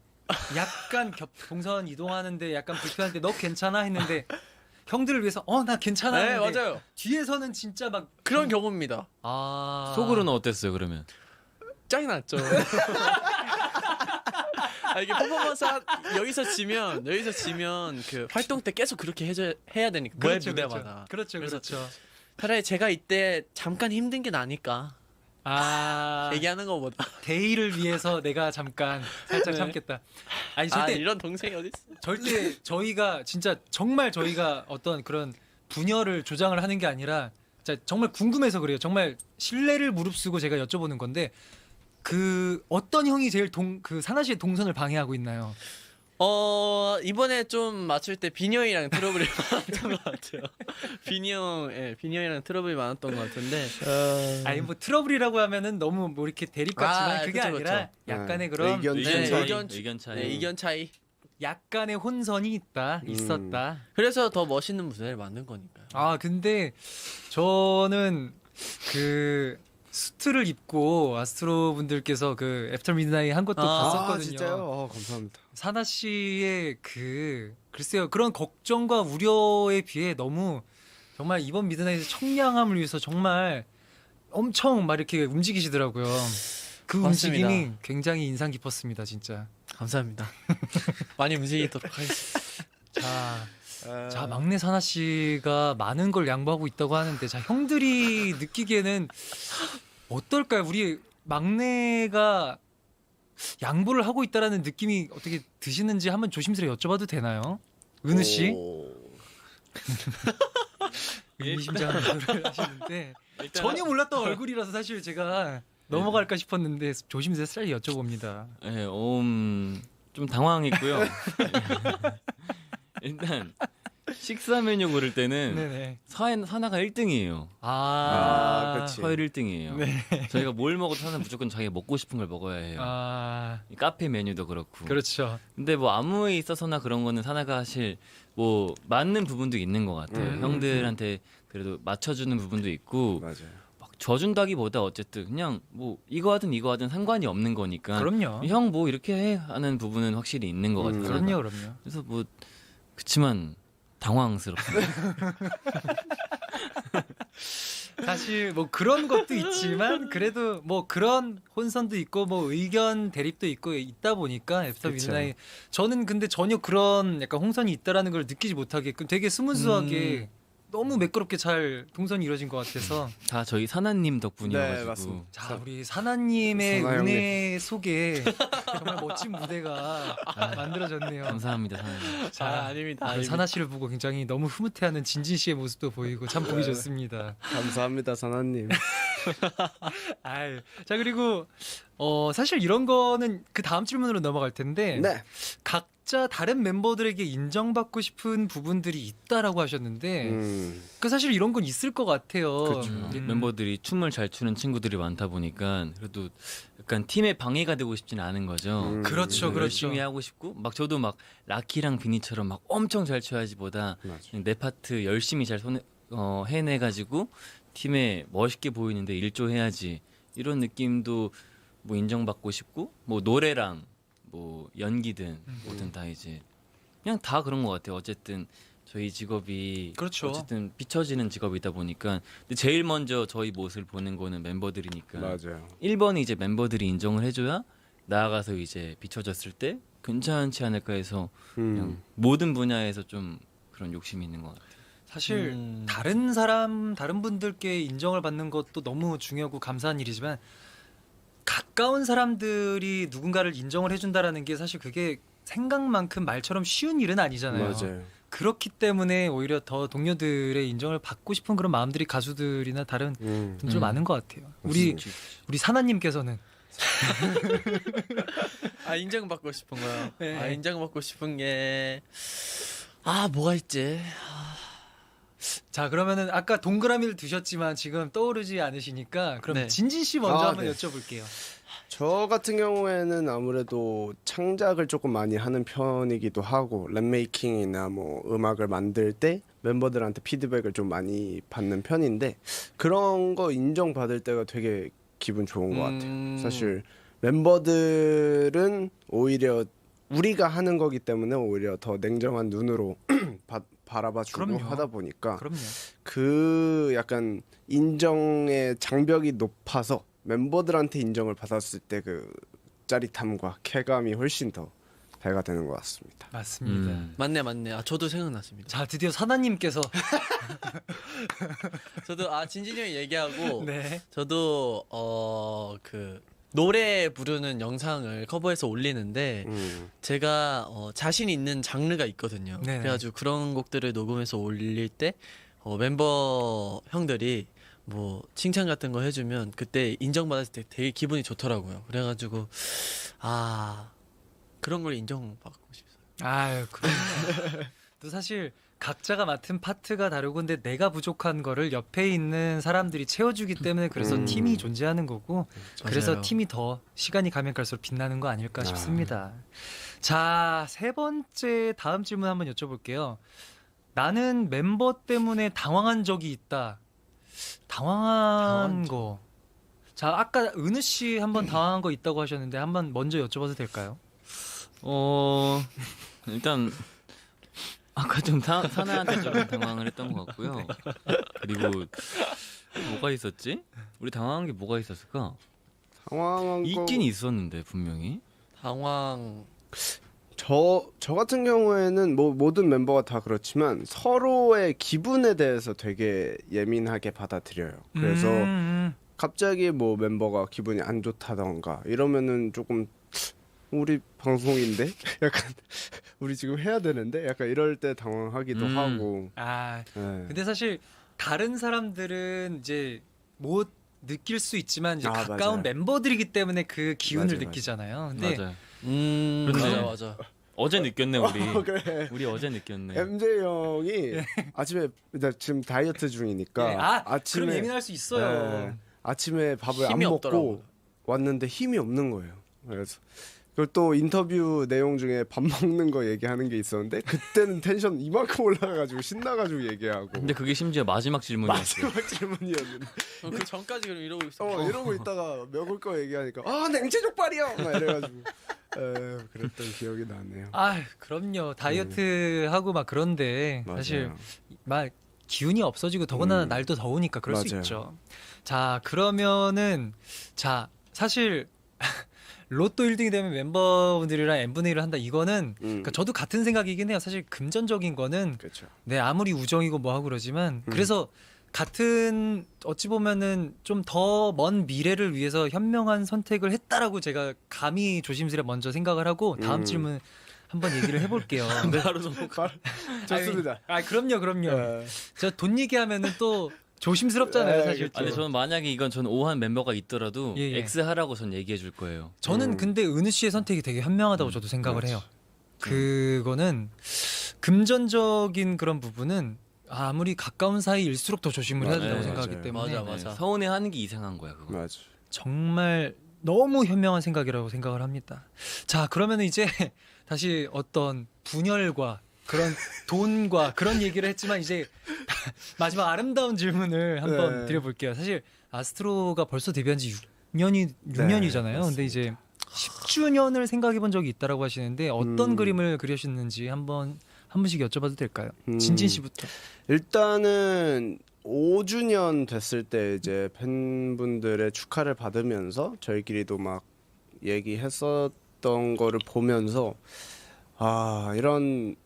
약간 동선 이동하는데 약간 불편한데 너 괜찮아 했는데 형들을 위해서 나 괜찮아. 네, 하는데 맞아요. 뒤에서는 진짜 막 그런 경우입니다. 속으로는 어땠어요 그러면? 짱이 났죠. 이게 퍼포먼스 여기서 지면 그 활동 때 계속 그렇게 해야 되니까 매 무대마다. 그렇죠. 그래서 그렇죠. 차라리 제가 이때 잠깐 힘든 게 나니까 얘기하는 것보다. 데이를 위해서 내가 잠깐 살짝 참겠다. 아니 절대 이런 동생이 어디 있어? 절대 저희가 진짜 정말 저희가 어떤 그런 분열을 조장을 하는 게 아니라 진짜 정말 궁금해서 그래요. 정말 신뢰를 무릅쓰고 제가 여쭤보는 건데 그 어떤 형이 제일 그 사나 씨의 동선을 방해하고 있나요? 이번에 좀 맞출 때 비니 형이랑 트러블이 많았던 것 같아요. 비니 형이랑 트러블이 많았던 것 같은데. 아니 뭐 트러블이라고 하면은 너무 뭐 이렇게 대립 같지만 그게 그쵸, 아니라 그쵸. 약간의 그런 의견 차이. 의견 차이. 약간의 혼선이 있었다. 그래서 더 멋있는 무대를 만든 거니까요. 근데 저는 그 수트를 입고 아스트로 분들께서 그 애프터 미드나잇 한 것도 봤었거든요. 진짜요? 감사합니다. 사나 씨의 글쎄요 그런 걱정과 우려에 비해 너무 정말 이번 미드나잇의 청량함을 위해서 정말 엄청 막 이렇게 움직이시더라고요. 그 맞습니다. 움직임이 굉장히 인상 깊었습니다, 진짜. 감사합니다. 많이 움직이도록 하겠습니다. 자 막내 사나 씨가 많은 걸 양보하고 있다고 하는데 자 형들이 느끼기에는 어떨까요? 우리 막내가 양보를 하고 있다라는 느낌이 어떻게 드시는지 한번 조심스레 여쭤봐도 되나요? 은우 씨 의미심장한 말을 하시는데 전혀 몰랐던 얼굴이라서 사실 제가 넘어갈까 싶었는데 조심스레 여쭤봅니다. 네, 좀 당황했고요. 일단 식사 메뉴 고를 때는 네네. 사나가 1등이에요. 그치. 서열 1등이에요. 네. 저희가 뭘 먹어도 사나 무조건 자기가 먹고 싶은 걸 먹어야 해요. 이 카페 메뉴도 그렇고. 그렇죠. 근데 뭐 안무에 있어서나 그런 거는 사나가 사실 뭐 맞는 부분도 있는 것 같아요. 형들한테 그래도 맞춰주는 부분도 있고 맞아요. 막 져준다기보다 어쨌든 그냥 뭐 이거 하든 상관이 없는 거니까. 그럼요. 형 뭐 이렇게 해 하는 부분은 확실히 있는 것 같아요. 그럼요. 그래서 뭐 그치만 당황스럽습니다. 사실 뭐 그런 것도 있지만 그래도 뭐 그런 혼선도 있고 뭐 의견 대립도 있고 있다 보니까 애프터 그쵸. 미드나잇 저는 근데 전혀 그런 약간 홍선이 있다라는 걸 느끼지 못하게끔 되게 스무스하게 너무 매끄럽게 잘 동선이 이루어진 것 같아서 다 저희 사나님 덕분이어가지고. 네, 맞습니다. 자 우리 사나님의 사나 은혜 속에 정말 멋진 무대가 만들어졌네요. 감사합니다 사나님. 아닙니다. 사나 씨를 보고 굉장히 너무 흐뭇해하는 진진 씨의 모습도 보이고 참 보기 좋습니다. 감사합니다, 사나님. 아유, 자 그리고 사실 이런 거는 그 다음 질문으로 넘어갈 텐데 네. 각자 다른 멤버들에게 인정받고 싶은 부분들이 있다라고 하셨는데 그 사실 이런 건 있을 것 같아요. 그쵸. 멤버들이 춤을 잘 추는 친구들이 많다 보니까 그래도 약간 팀의 방해가 되고 싶지는 않은 거죠. 그렇죠, 그렇죠. 열심히 하고 싶고 막 저도 막 라키랑 비니처럼 막 엄청 잘 춰야지보다 맞아. 내 파트 열심히 잘 해내가지고 팀에 멋있게 보이는데 일조해야지 이런 느낌도 뭐 인정받고 싶고 뭐 노래랑 뭐 연기든 뭐든 다 이제 그냥 다 그런 것 같아요. 어쨌든 저희 직업이 그렇죠. 어쨌든 비춰지는 직업이다 보니까 근데 제일 먼저 저희 모습을 보는 거는 멤버들이니까 맞아요. 1번이 이제 멤버들이 인정을 해줘야 나아가서 이제 비춰졌을 때 괜찮지 않을까 해서 그냥 모든 분야에서 좀 그런 욕심이 있는 것 같아요. 사실 다른 분들께 인정을 받는 것도 너무 중요하고 감사한 일이지만 가까운 사람들이 누군가를 인정을 해준다라는 게 사실 그게 생각만큼 말처럼 쉬운 일은 아니잖아요. 맞아요. 그렇기 때문에 오히려 더 동료들의 인정을 받고 싶은 그런 마음들이 가수들이나 다른 분들 많은 것 같아요. 우리 사나님께서는 인정받고 싶은 거요. 네. 인정받고 싶은 게 뭐가 있지? 자 그러면은 아까 동그라미를 드셨지만 지금 떠오르지 않으시니까 그럼 네. 진진 씨 먼저 한번 네. 여쭤볼게요. 저 같은 경우에는 아무래도 창작을 조금 많이 하는 편이기도 하고 랩메이킹이나 뭐 음악을 만들 때 멤버들한테 피드백을 좀 많이 받는 편인데 그런 거 인정받을 때가 되게 기분 좋은 것 같아요. 사실 멤버들은 오히려 우리가 하는 거기 때문에 오히려 더 냉정한 눈으로 바라봐주고 그럼요. 하다 보니까 그럼요. 그 약간 인정의 장벽이 높아서 멤버들한테 인정을 받았을 때 그 짜릿함과 쾌감이 훨씬 더 배가 되는 것 같습니다. 맞습니다. 맞네. 아 저도 생각났습니다. 자, 드디어 사나님께서 저도 진진이 형이 얘기하고 네. 저도 그 노래 부르는 영상을 커버해서 올리는데 제가 자신 있는 장르가 있거든요. 네네. 그래가지고 그런 곡들을 녹음해서 올릴 때 멤버 형들이 뭐 칭찬 같은 거 해주면 그때 인정받았을 때 되게 기분이 좋더라고요. 그래가지고 그런 걸 인정받고 싶어요. 아유, 그럼요. 또 사실 각자가 맡은 파트가 다르고 근데 내가 부족한 거를 옆에 있는 사람들이 채워주기 때문에 그래서 팀이 존재하는 거고 그래서 맞아요. 팀이 더 시간이 가면 갈수록 빛나는 거 아닐까 싶습니다. 자, 세 번째 다음 질문 한번 여쭤볼게요. 나는 멤버 때문에 당황한 적이 있다. 당황한 거. 자, 아까 은우 씨 한번 당황한 거 있다고 하셨는데 한번 먼저 여쭤봐도 될까요? 일단 아까 좀 사나한테 좀 당황을 했던 것 같고요. 그리고 뭐가 있었지? 우리 당황한 게 뭐가 있었을까? 당황한 있긴 있었는데 분명히. 당황. 저 같은 경우에는 뭐 모든 멤버가 다 그렇지만 서로의 기분에 대해서 되게 예민하게 받아들여요. 그래서 갑자기 뭐 멤버가 기분이 안 좋다던가 이러면은 조금 우리 방송인데 약간 우리 지금 해야 되는데 약간 이럴 때 당황하기도 하고. 아, 네. 근데 사실 다른 사람들은 이제 못 느낄 수 있지만 이제 가까운 맞아요. 멤버들이기 때문에 그 기운을 맞아요. 느끼잖아요. 근데 맞아요. 맞아 맞아. 어제 느꼈네 우리. 그래. 우리 어제 느꼈네. MJ 형이 아침에 나 지금 다이어트 중이니까 예, 아침에 그럼 예민할 수 있어요. 네, 아침에 밥을 안 힘이 먹고 없더라고요. 왔는데 힘이 없는 거예요. 그래서 그리고 또 인터뷰 내용 중에 밥 먹는 거 얘기하는 게 있었는데 그때는 텐션 이만큼 올라가가지고 신나가지고 얘기하고 근데 그게 심지어 마지막 질문이었어요. 마지막 질문이었는데 그 전까지 그럼 이러고 있어. 이러고 있다가 먹을 거 얘기하니까 냉채 족발이요 막 이래가지고 그랬던 기억이 나네요. 아, 그럼요. 다이어트 하고 막 그런데 사실 맞아요. 막 기운이 없어지고 더구나 날도 더우니까 그럴 수 맞아요. 있죠. 자, 그러면은 자, 사실 로또 1등이 되면 멤버분들이랑 n분의 1을 한다. 이거는 그러니까 저도 같은 생각이긴 해요. 사실 금전적인 거는 그렇죠. 네, 아무리 우정이고 뭐 하고 그러지만 그래서 같은 어찌 보면은 좀 더 먼 미래를 위해서 현명한 선택을 했다라고 제가 감히 조심스레 먼저 생각을 하고 다음 질문 한번 얘기를 해볼게요. 바로 넘어가. 좋습니다. 그럼요. 네. 제가 돈 얘기하면은 또 조심스럽잖아요, 네, 사실. 아니 저는 만약에 이건 전 오한 멤버가 있더라도 예. X 하라고 전 얘기해 줄 거예요. 저는 근데 은우 씨의 선택이 되게 현명하다고 저도 생각을 해요. 그거는 금전적인 그런 부분은 아무리 가까운 사이일수록 더 조심을 해야 된다고 맞아요. 생각하기 맞아요. 때문에 맞아. 서운해하는 게 이상한 거야 그거. 맞아. 정말 너무 현명한 생각이라고 생각을 합니다. 자, 그러면 이제 다시 어떤 분열과 그런 돈과 그런 얘기를 했지만 이제 마지막 아름다운 질문을 한번 네. 드려볼게요. 사실 아스트로가 벌써 데뷔한 지 6년이잖아요. 네, 근데 이제 10주년을 생각해 본 적이 있다라고 하시는데 어떤 그림을 그리셨는지 한 분씩 여쭤봐도 될까요? 진진 씨부터. 일단은 5주년 됐을 때 이제 팬분들의 축하를 받으면서 저희끼리도 막 얘기했었던 거를 보면서 이런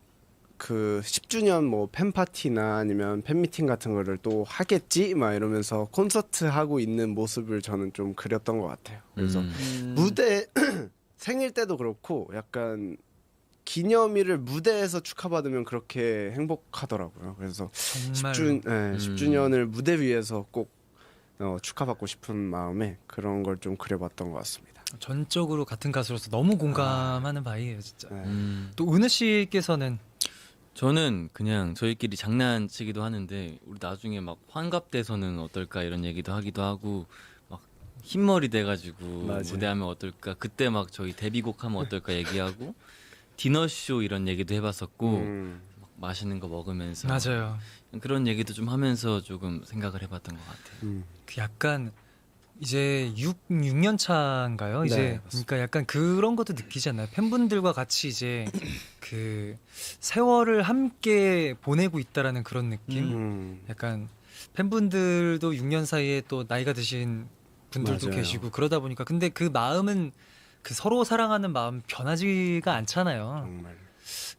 그 10주년 뭐 팬파티나 아니면 팬미팅 같은 거를 또 하겠지 막 이러면서 콘서트 하고 있는 모습을 저는 좀 그렸던 것 같아요. 그래서 무대 생일 때도 그렇고 약간 기념일을 무대에서 축하받으면 그렇게 행복하더라고요. 그래서 정말 10주년을 무대 위에서 꼭 축하받고 싶은 마음에 그런 걸 좀 그려봤던 것 같습니다. 전적으로 같은 가수로서 너무 공감하는 바이에요, 진짜. 네. 또 은우 씨께서는 저는 그냥 저희끼리 장난치기도 하는데 우리 나중에 막 환갑돼서는 어떨까 이런 얘기도 하기도 하고 막 흰머리 돼가지고 맞아요. 무대하면 어떨까 그때 막 저희 데뷔곡 하면 어떨까 얘기하고 디너쇼 이런 얘기도 해봤었고 막 맛있는 거 먹으면서 맞아요. 그런 얘기도 좀 하면서 조금 생각을 해봤던 것 같아요. 그 약간 이제 6년 차인가요? 이제 네, 그러니까 약간 그런 것도 느끼지 않나요? 팬분들과 같이 이제 그 세월을 함께 보내고 있다라는 그런 느낌. 약간 팬분들도 6년 사이에 또 나이가 드신 분들도 맞아요. 계시고 그러다 보니까 근데 그 마음은 그 서로 사랑하는 마음 변하지가 않잖아요. 정말.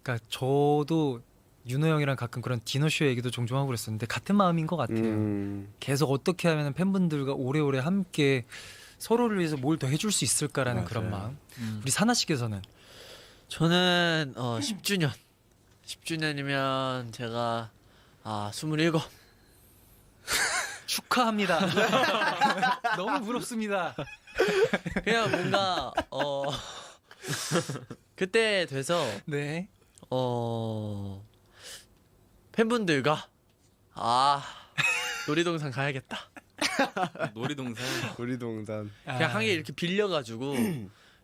그러니까 저도 윤호 형이랑 가끔 그런 디너쇼 얘기도 종종 하고 그랬었는데 같은 마음인 것 같아요. 계속 어떻게 하면 팬분들과 오래오래 함께 서로를 위해서 뭘 더 해줄 수 있을까라는 그런 맞아요. 마음. 우리 사나 씨께서는 저는 10주년. 10주년이면 제가 27. 축하합니다. 너무 부럽습니다. 그냥 뭔가 그때 돼서 네. 팬분들과 놀이동산 가야겠다. 놀이동산. 우리 동산. 그냥 한 개 이렇게 빌려가지고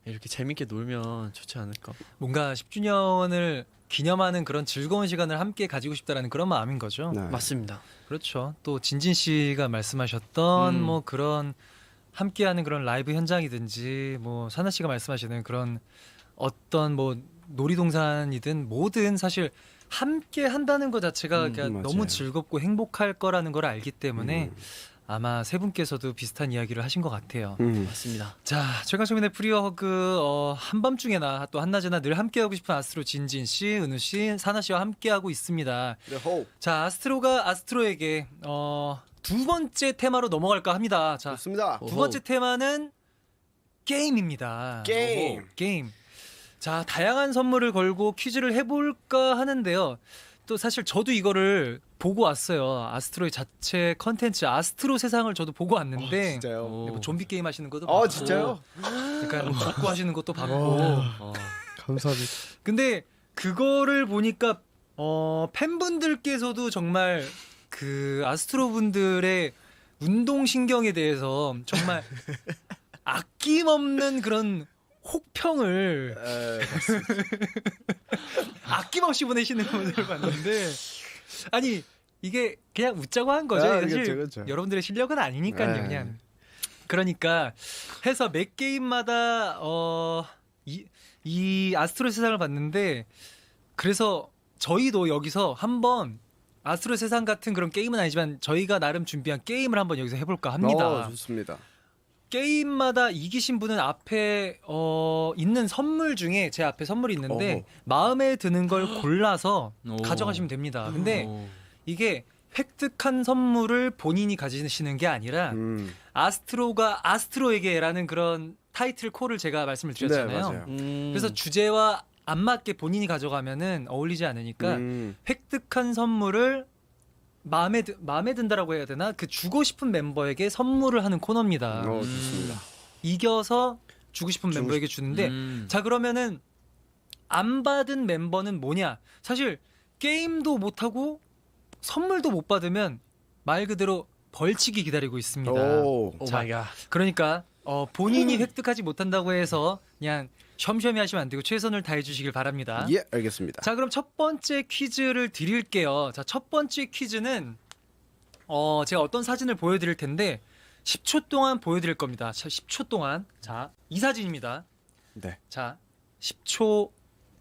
이렇게 재밌게 놀면 좋지 않을까. 뭔가 10주년을 기념하는 그런 즐거운 시간을 함께 가지고 싶다라는 그런 마음인 거죠. 네. 맞습니다. 그렇죠. 또 진진 씨가 말씀하셨던 뭐 그런 함께하는 그런 라이브 현장이든지 뭐 사나 씨가 말씀하시는 그런 어떤 뭐 놀이동산이든 뭐든 사실 함께 한다는 것 자체가 그냥 맞아요. 너무 즐겁고 행복할 거라는 걸 알기 때문에 아마 세 분께서도 비슷한 이야기를 하신 것 같아요. 맞습니다. 자, 최강성민의 프리허그 한밤중에나 또 한낮에나 늘 함께하고 싶은 아스트로 진진 씨, 은우 씨, 사나 씨와 함께하고 있습니다. 네, 호. 자, 아스트로가 아스트로에게 두 번째 테마로 넘어갈까 합니다. 자, 좋습니다. 두 번째 테마는 게임입니다. 게임. 게임. 자, 다양한 선물을 걸고 퀴즈를 해볼까 하는데요. 또 사실 저도 이거를 보고 왔어요. 아스트로의 자체 컨텐츠 아스트로 세상을 저도 보고 왔는데 진짜요? 네, 뭐 좀비 게임 하시는 것도 봤고 진짜요? 약간 족구 하시는 것도 봤고 감사합니다. 근데 그거를 보니까 팬분들께서도 정말 그 아스트로 분들의 운동 신경에 대해서 정말 아낌없는 그런 혹평을 아낌없이 보내시는 분들을 봤는데 아니 이게 그냥 웃자고 한 거죠. 사실 그렇죠. 여러분들의 실력은 아니니까요. 네. 그냥 그러니까 해서 매 게임마다 이 아스트로 세상을 봤는데 그래서 저희도 여기서 한번 아스트로 세상 같은 그런 게임은 아니지만 저희가 나름 준비한 게임을 한번 여기서 해볼까 합니다. 좋습니다. 게임마다 이기신 분은 앞에 있는 선물 중에 제 앞에 선물이 있는데 마음에 드는 걸 골라서 오. 가져가시면 됩니다. 근데 오. 이게 획득한 선물을 본인이 가지시는 게 아니라 아스트로가 아스트로에게라는 그런 타이틀 콜을 제가 말씀을 드렸잖아요. 네, 맞아요. 그래서 주제와 안 맞게 본인이 가져가면은 어울리지 않으니까 획득한 선물을 마음에 든다라고 해야 되나? 그 주고 싶은 멤버에게 선물을 하는 코너입니다. 좋습니다. 이겨서 주고 싶은 멤버에게 주는데 자 그러면은 안 받은 멤버는 뭐냐? 사실 게임도 못 하고 선물도 못 받으면 말 그대로 벌칙이 기다리고 있습니다. 오 마이 갓. 그러니까 본인이 획득하지 못한다고 해서 그냥 쉬엄쉬엄히 하시면 안 되고 최선을 다해 주시길 바랍니다. 예, 알겠습니다. 자, 그럼 첫 번째 퀴즈를 드릴게요. 자, 첫 번째 퀴즈는 제가 어떤 사진을 보여드릴 텐데 10초 동안 보여드릴 겁니다. 자, 10초 동안. 자, 이 사진입니다. 네. 자, 10초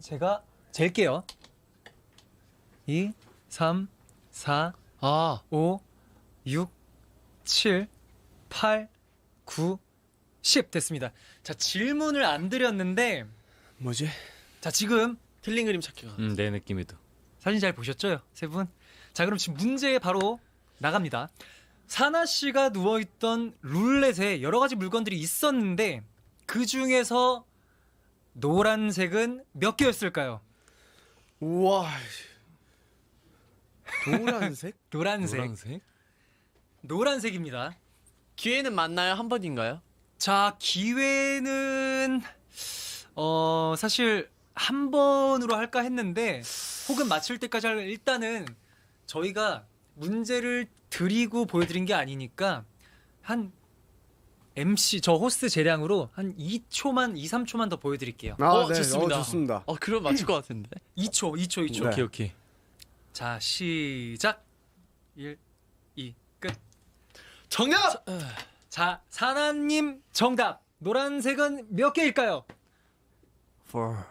제가 잴게요. 2, 3, 4, 5, 6, 7, 8, 9, 10 됐습니다. 자, 질문을 안 드렸는데 뭐지? 자, 지금 틀린 그림 찾기가. 내 느낌에도. 사진 잘 보셨죠? 세 분? 자, 그럼 지금 문제 바로 나갑니다. 사나 씨가 누워있던 룰렛에 여러 가지 물건들이 있었는데 그 중에서 노란색은 몇 개였을까요? 우와. 노란색? 노란색. 노란색입니다. 기회는 맞나요? 한 번인가요? 자, 기회는 사실 한 번으로 할까 했는데 혹은 맞출 때까지 일단은 저희가 문제를 드리고 보여드린 게 아니니까 한 MC 저 호스트 재량으로 한 2초만 2, 3초만 더 보여드릴게요. 네. 좋습니다. 좋습니다. 그럼 맞출 것 같은데. 2초. 네. 오케이 오케이. 자, 시작. 1, 2, 끝. 정답! 자, 사나님 정답. 노란색은 몇 개일까요? 4.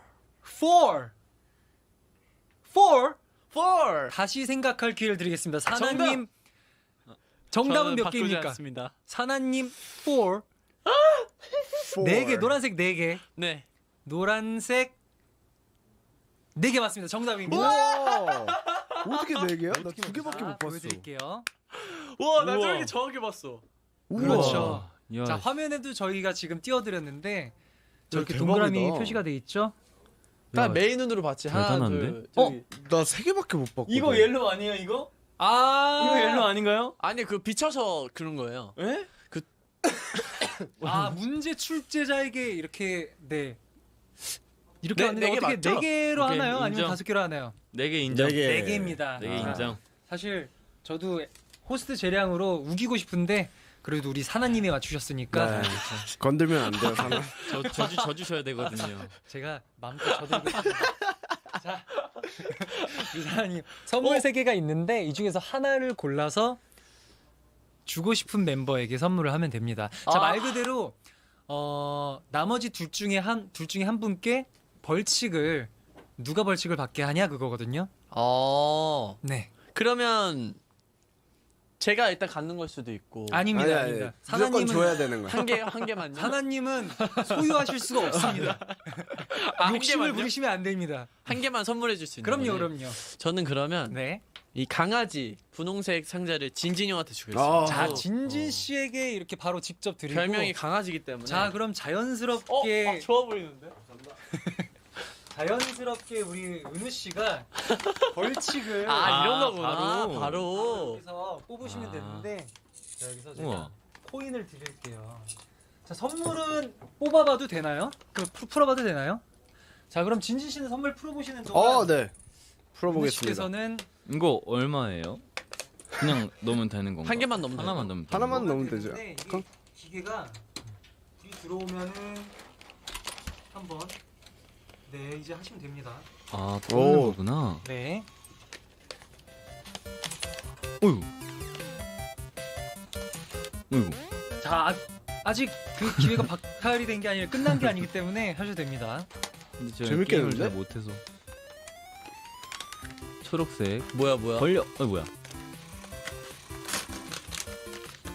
4. 다시 생각할 기회를 드리겠습니다. 사나님 정답은 몇 개입니까? 않습니다. 사나님 4. 4개, 노란색 4개. 네. 노란색 4개 맞습니다. 정답입니다. 우와. 어떻게 4개야? 나 2개밖에 자, 못 봤어. 보여드릴게요. 와, 나 우와. 저렇게 정확히 봤어. 그렇죠. 야, 자, 화면에도 저희가 지금 띄워드렸는데 저렇게 대박이다. 동그라미 표시가 돼 있죠? 딱 메인 눈으로 봤지. 하나, 대단한데? 둘. 저기. 나 3개밖에 못 봤거든. 이거 옐로우 아니에요, 이거? 아, 이거 옐로우 아닌가요? 아니 그 비춰서 그런 거예요. 에? 아, 문제 출제자에게 이렇게 네. 이렇게 네, 하는데 네 개 어떻게 맞죠? 4개로 오케이, 하나요? 아니면 인정. 5개로 하나요? 4개 인정. 4개. 4개입니다. 4개 인정. 사실 저도 호스트 재량으로 우기고 싶은데 그래도 우리 사나님이 맞추셨으니까 네. 건들면 안 돼요, 사나. 져주셔야 되거든요. 제가 마음껏 저들겠습니다. 자, 우리 사나님 선물 3개가 있는데 이 중에서 하나를 골라서 주고 싶은 멤버에게 선물을 하면 됩니다. 자, 말 그대로 나머지 둘 중에 한 분께 벌칙을 누가 벌칙을 받게 하냐 그거거든요. 네. 그러면 제가 일단 갖는 걸 수도 있고. 아닙니다. 아니, 아닙니다. 무조건 줘야 되는 거야. 한 개만요. 사나님은 소유하실 수가 없습니다. 한 욕심을 개만요? 부리시면 안 됩니다. 한 개만 선물해 줄 수 있는 그럼요, 거네. 그럼요. 저는 그러면 네. 이 강아지 분홍색 상자를 진진이 형한테 주겠습니다. 자, 진진 씨에게 이렇게 바로 직접 드리고. 별명이 강아지기 때문에. 자, 그럼 자연스럽게 좋아 보이는데? 자연스럽게 우리 은우 씨가 벌칙을 이런 거구나. 바로. 바로. 여기서 뽑으시면 되는데 자, 여기서 제가 우와. 코인을 드릴게요. 자, 선물은 뽑아봐도 되나요? 그 풀어봐도 되나요? 자, 그럼 진진 씨는 선물 풀어보시는 동안 네. 은우 풀어보겠습니다. 씨께서는 이거 얼마예요? 그냥 넣으면 되는 건가? 한 개만 넣으면 하나만 돼요. 넣으면 하나만 뭐가 넣으면 되죠. 되는데 이게 기계가 불이 들어오면은 한번 네, 이제 하시면 됩니다. 아, 뽑는 오. 거구나. 네. 어이구. 어이구. 자, 아직 그 기회가 박탈이 된 게 아니라 끝난 게 아니기 때문에 하셔도 됩니다. 근데 제가 재밌겠는데? 게임을 잘 못해서. 초록색. 뭐야? 벌려. 뭐야?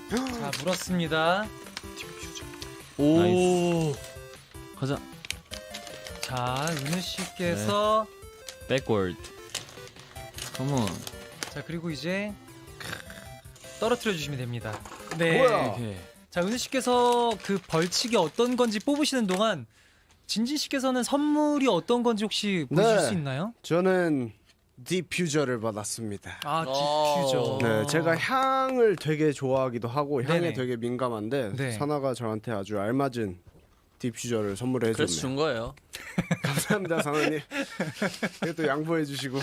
자, 물었습니다. 오. 가자. 자, 은우 씨께서 Backward. Come on. 자, 그리고 이제 떨어뜨려 주시면 됩니다. 네. 뭐야? 오케이. 자, 은우 씨께서 그 벌칙이 어떤 건지 뽑으시는 동안 진진 씨께서는 선물이 어떤 건지 혹시 보여주실 네. 수 있나요? 저는 디퓨저를 받았습니다. 아, 어. 디퓨저. 네, 제가 향을 되게 좋아하기도 하고 향에 네네. 되게 민감한데 네. 사나가 저한테 아주 알맞은 디퓨저를 선물해 그래서 줬네요. 준 거예요. 감사합니다, 사나님. 이것도 양보해 주시고.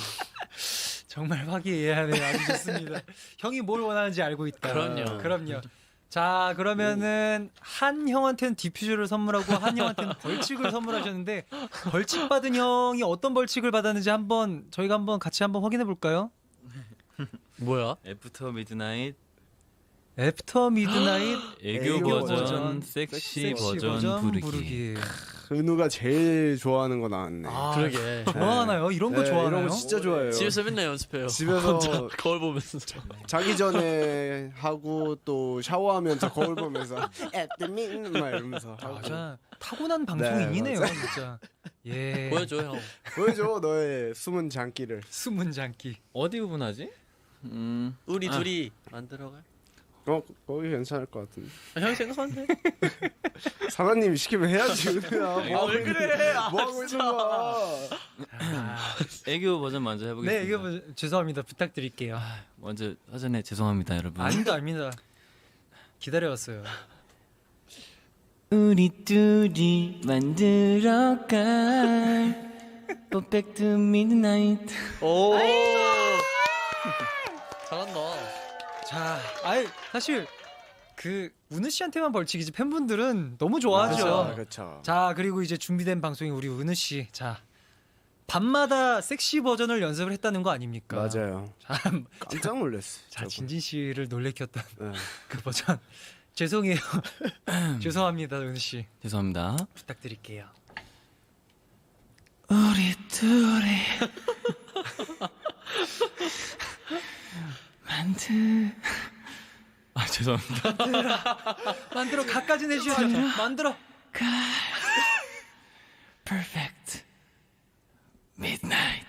정말 화기애애하네요. 아주 좋습니다. 형이 뭘 원하는지 알고 있다. 그럼요. 그럼요. 자, 그러면은 한 형한테는 디퓨저를 선물하고 한 형한테는 벌칙을 선물하셨는데 벌칙 받은 형이 어떤 벌칙을 받았는지 한번 저희가 한번 같이 한번 확인해 볼까요? 뭐야? 애프터 미드나잇 애프터 미드나잇 애교 버전, 섹시 버전 부르기. 은우가 제일 좋아하는 거 나왔네. 아, 그러게. 좋아하나요? 이런 거 네, 좋아하나요? 이런 거 진짜 좋아해요. 집에서 맨날 연습해요. 집에서 혼자 거울 보면서. 자기 전에 하고 또 샤워하면서 거울 보면서 애뜨민 막 이러면서 아, 하고. 진짜 타고난 방송인이네요, 네, 진짜. 예. 보여줘 형. 보여줘 너의 숨은 장기를. 숨은 장기. 어디 구분하지? 우리 둘이 만들어갈. 거기 괜찮을 것 같은데. 형 생각하면 돼. 사나님이 시키면 해야지. 은우야. 왜 그래? 뭐 하고 있는 거야? 애교 버전 먼저 해보겠습니다. 네, 이거 뭐, 죄송합니다. 부탁드릴게요. 먼저 사전에 죄송합니다, 여러분. 아닙니다, 아닙니다. 기다려왔어요. 우리 둘이 만들어갈 퍼펙트 미드나잇. 오. 잘한다. 자, 아이 사실 그 은우 씨한테만 벌칙이지 팬분들은 너무 좋아하죠. 그렇죠. 자, 그리고 이제 준비된 방송이 우리 은우 씨. 자, 밤마다 섹시 버전을 연습을 했다는 거 아닙니까? 맞아요. 자, 깜짝 놀랐어. 자 진진 씨를 놀래켰던 네. 그 버전. 죄송해요. 죄송합니다, 은우 씨. 죄송합니다. 부탁드릴게요. 우리 둘이 죄송합니다. 만들어 가까지 내주셔야죠. 만들어. Perfect Midnight.